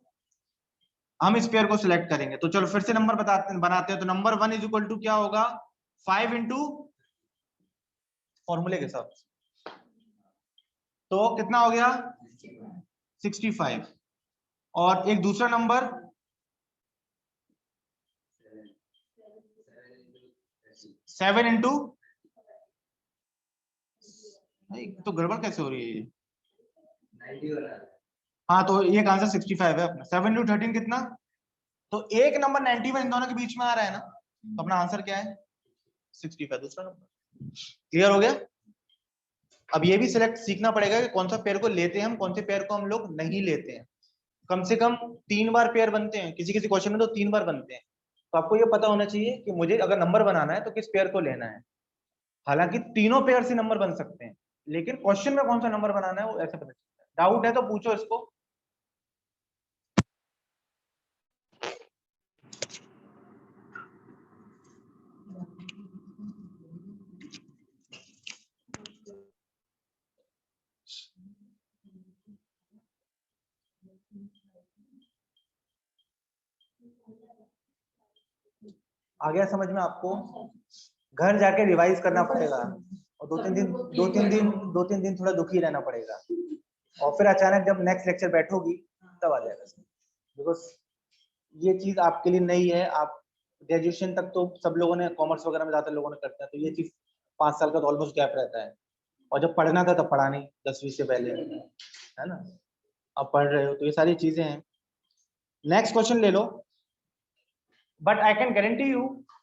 हम इस पेयर को सिलेक्ट करेंगे। तो चलो फिर से नंबर बनाते हैं। तो नंबर 1 इज इक्वल टू क्या होगा? 5 इंटू फॉर्मूले के साथ, तो कितना हो गया? 65। और एक दूसरा नंबर 7 इंटू, तो गड़बड़ कैसे हो रही है ये? 91। हाँ तो ये आंसर 65 है अपना। 7 इंटू 13 कितना? तो एक नंबर 91 इन दोनों के बीच में आ रहा है ना, तो अपना आंसर क्या है 65, दूसरा नंबर। क्लियर हो गया? अब ये भी सिलेक्ट सीखना पड़ेगा कि कौन सा पेयर को लेते हैं हम, कौन से पेयर को हम लोग नहीं लेते हैं। कम से कम 3 बार पेयर बनते हैं, किसी किसी क्वेश्चन में तो 3 बार बनते हैं। तो आपको ये पता होना चाहिए कि मुझे अगर नंबर बनाना है तो किस पेयर को लेना है। हालांकि तीनों पेयर से नंबर बन सकते हैं, लेकिन क्वेश्चन में कौन सा नंबर बनाना है वो ऐसे पता चलता है। डाउट है तो पूछो इसको। आ गया समझ में आपको? घर जाके रिवाइज करना पड़ेगा और दो तीन दिन थोड़ा दुखी रहना पड़ेगा, और फिर अचानक जब नेक्स्ट लेक्चर बैठोगी तब आ जाएगा। बिकॉज ये चीज आपके लिए नई है। आप ग्रेजुएशन तक तो सब लोगों ने, कॉमर्स वगैरह में ज्यादा लोगों ने करते हैं, तो ये चीज 5 साल का तो ऑलमोस्ट गैप रहता है। और जब पढ़ना था तब पढ़ा नहीं, 10वीं से पहले, है ना। अब पढ़ रहे हो तो ये सारी चीजें हैं। नेक्स्ट क्वेश्चन ले लो। But I can guarantee you,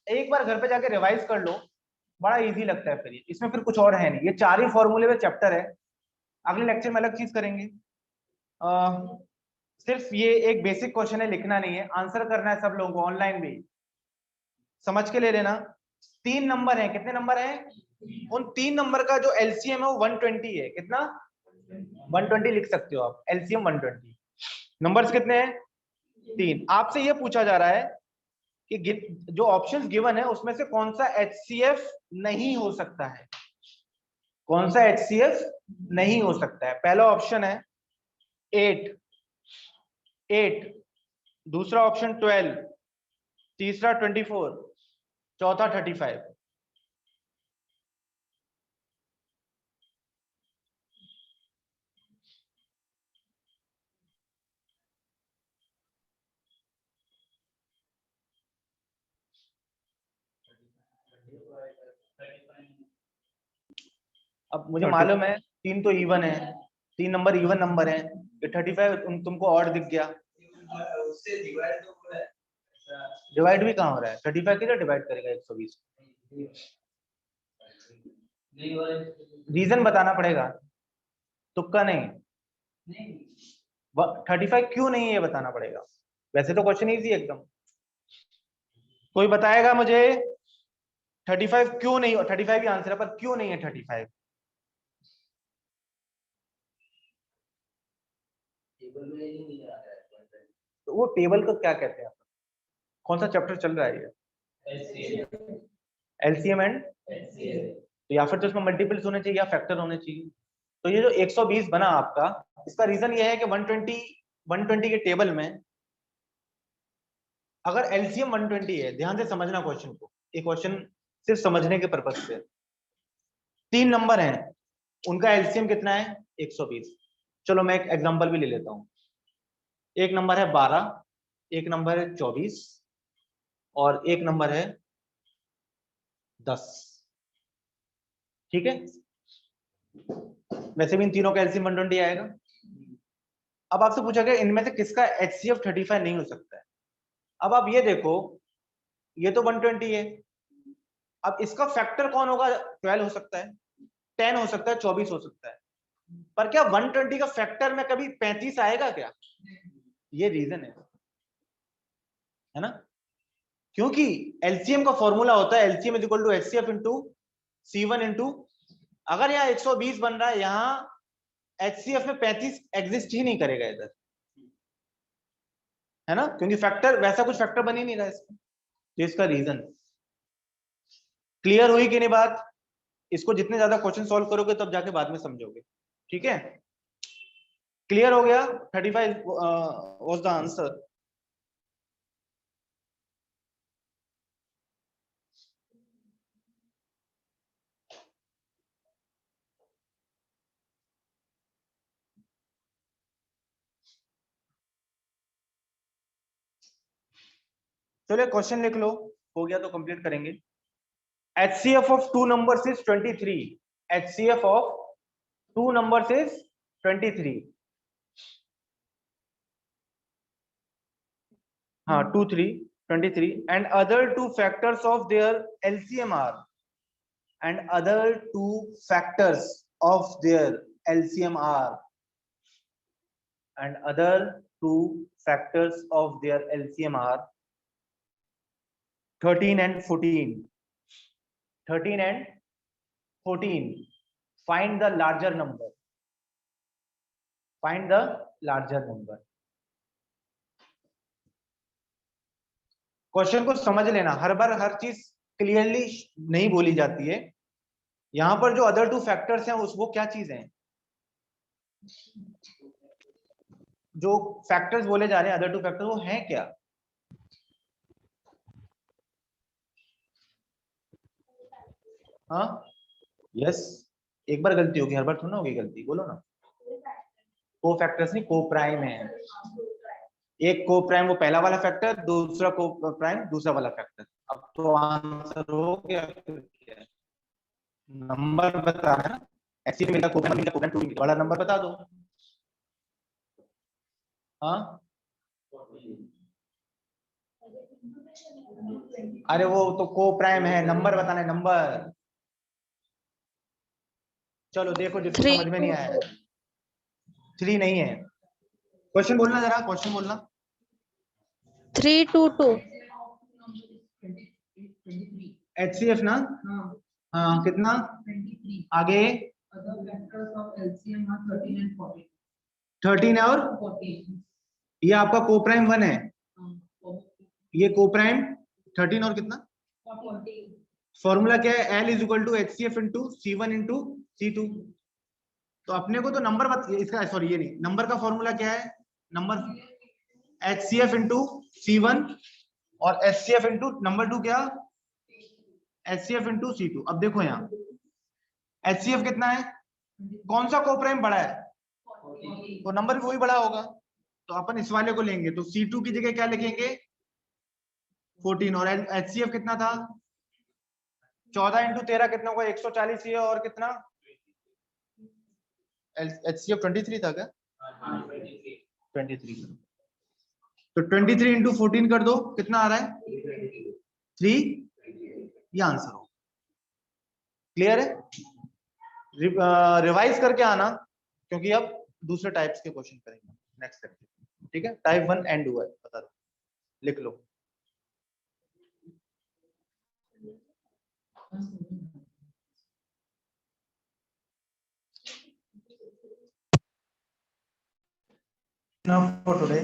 एक बार घर पे जाके रिवाइज कर लो, बड़ा इजी लगता है फिर। इसमें फिर कुछ और है नहीं, ये 4 ही फॉर्मूले में चैप्टर है। अगले लेक्चर में अलग चीज करेंगे। सिर्फ ये एक बेसिक क्वेश्चन है, लिखना नहीं है, आंसर करना है सब लोगों को, ऑनलाइन भी समझ के ले लेना। 3 नंबर है, कितने नंबर है? उन 3 नंबर का जो एलसीएम है वो 120 है। कितना? 120 लिख सकते हो आप, एलसीएम 120। नंबर्स कितने हैं? 3। आपसे ये पूछा जा रहा है कि जो ऑप्शंस गिवन है उसमें से कौन सा एचसीएफ नहीं हो सकता है, कौन सा एचसीएफ नहीं हो सकता है। पहला ऑप्शन है 8, दूसरा ऑप्शन 12, तीसरा 24, चौथा 35। अब मुझे मालूम है 3 तो इवन है, 3 नंबर इवन नंबर है, ये 35 तुमको और दिख गया। उससे डिवाइड तो हो रहा है, डिवाइड भी कहाँ हो रहा है? 35 किधर डिवाइड करेगा 120? नहीं हो रहा है। रीजन बताना पड़ेगा, तुक्का नहीं। 35 क्यों नहीं है ये बताना पड़ेगा। वैसे तो क्वेश्चन इजी एकदम। कोई बताएगा मुझे 35 क्यों नहीं? 35 ही आंसर है, पर क्यों नहीं है 35? टेबल में नहीं आ रहा है। तो वो टेबल को क्या कहते हैं? कौन सा चैप्टर चल रहा है ये? एलसीएम एंड, तो या फिर तो इसमें मल्टीपल्स होने चाहिए या फैक्टर होने चाहिए। तो ये जो 120 बना आपका, इसका रीजन ये है कि 120 के टेबल में अगर एलसीएम 120 है, ध्यान से समझना क्वेश्चन को, ये क्वेश्चन सिर्फ समझने के पर्पज से। 3 नंबर हैं, उनका एलसीएम कितना है? 120। चलो मैं एक एग्जांपल भी ले लेता हूं। एक नंबर है 12, एक नंबर है 24 और एक नंबर है 10। ठीक है, वैसे भी इन तीनों का एलसीएम 120 आएगा। अब आपसे पूछा गया इनमें से किसका एचसीएफ 35 नहीं हो सकता है। अब आप ये देखो, ये तो 120 है, अब इसका फैक्टर कौन होगा? 12 हो सकता है, 10 हो सकता है, 24 हो सकता है, पर क्या 120 का फैक्टर में कभी 35 आएगा क्या? ये रीजन है ना, क्योंकि एलसीएम का फॉर्मूला होता है LCM is equal to HCF into C1 into, अगर यहाँ 120 बन रहा है, यहाँ एचसीएफ में 35 एग्जिस्ट ही नहीं करेगा इधर, है ना, क्योंकि फैक्टर, वैसा कुछ फैक्टर बन ही नहीं रहा है इसका। तो इसका रीजन क्लियर हुई कि नहीं बात? इसको जितने ज्यादा क्वेश्चन सॉल्व करोगे तब जाके बाद में समझोगे। ठीक है, क्लियर हो गया? 35 वाज द आंसर। चलिए क्वेश्चन लिख लो, हो गया तो कंप्लीट करेंगे। HCF of 2 numbers is 23. HCF of 2 numbers is 23. हाँ 2 3 23 and other two factors of their LCM are and other two factors of their LCM are and other two factors of their LCM are 13 and 14. 13 and 14. Find the larger number. Find the larger number. Question को समझ लेना, हर बार हर चीज clearly नहीं बोली जाती है। यहां पर जो अदर टू फैक्टर्स हैं वो क्या चीज हैं? जो फैक्टर्स बोले जा रहे हैं अदर टू फैक्टर, वो हैं क्या? हाँ यस, एक बार गलती होगी, हर बार थोड़ा ना होगी गलती, बोलो ना। को फैक्टर्स नहीं, को प्राइम है। एक को प्राइम वो पहला वाला फैक्टर, दूसरा को प्राइम दूसरा वाला फैक्टर। अब तो आंसर हो गया। नंबर बता है ना, ऐसी मिला को प्राइम मिला, को प्राइम 2 मिला, बड़ा नंबर बता दो। हाँ अरे वो तो को प्राइम है, नंबर बताना है, नंबर। चलो देखो जिसको समझ में नहीं आया। 3 नहीं है। क्वेश्चन बोलना जरा, क्वेश्चन बोलना। 3 2 2 HCF ना? हाँ कितना? आगे 13 है और ये आपका को प्राइम 1 है, ये को प्राइम 13 और कितना? फॉर्मूला क्या है? L is equal to HCF into C1 into C2। तो अपने को तो नंबर इसका, सॉरी ये नहीं, नंबर का फॉर्मूला क्या है? नंबर HCF इंटू C1 और HCF इंटू नंबर 2 क्या? HCF into C2। अब देखो यहाँ HCF कितना है? कौन सा को प्राइम बड़ा है? तो नंबर भी वही बड़ा होगा, तो अपन इस वाले को लेंगे। तो C2 की जगह क्या लिखेंगे? 14। और HCF कितना था? 14 इंटू 13 कितना होगा? 140 ही है। और कितना? HCF 23 था क्या? 23। तो 23 इंटू 14 कर दो, कितना आ रहा है? 3। ये आंसर हो। क्लियर है? रिवाइज करके आना, क्योंकि अब दूसरे टाइप्स के क्वेश्चन करेंगे नेक्स्ट लेक्चर। ठीक है, टाइप 1 एंड 2 है, बता दो, लिख लो। Enough for today.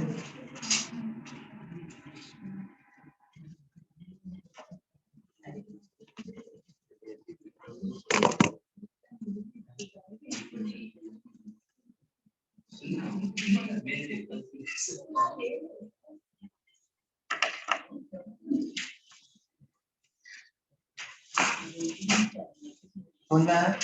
समझ में आया?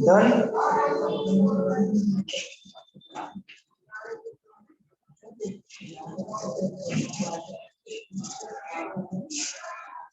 Done.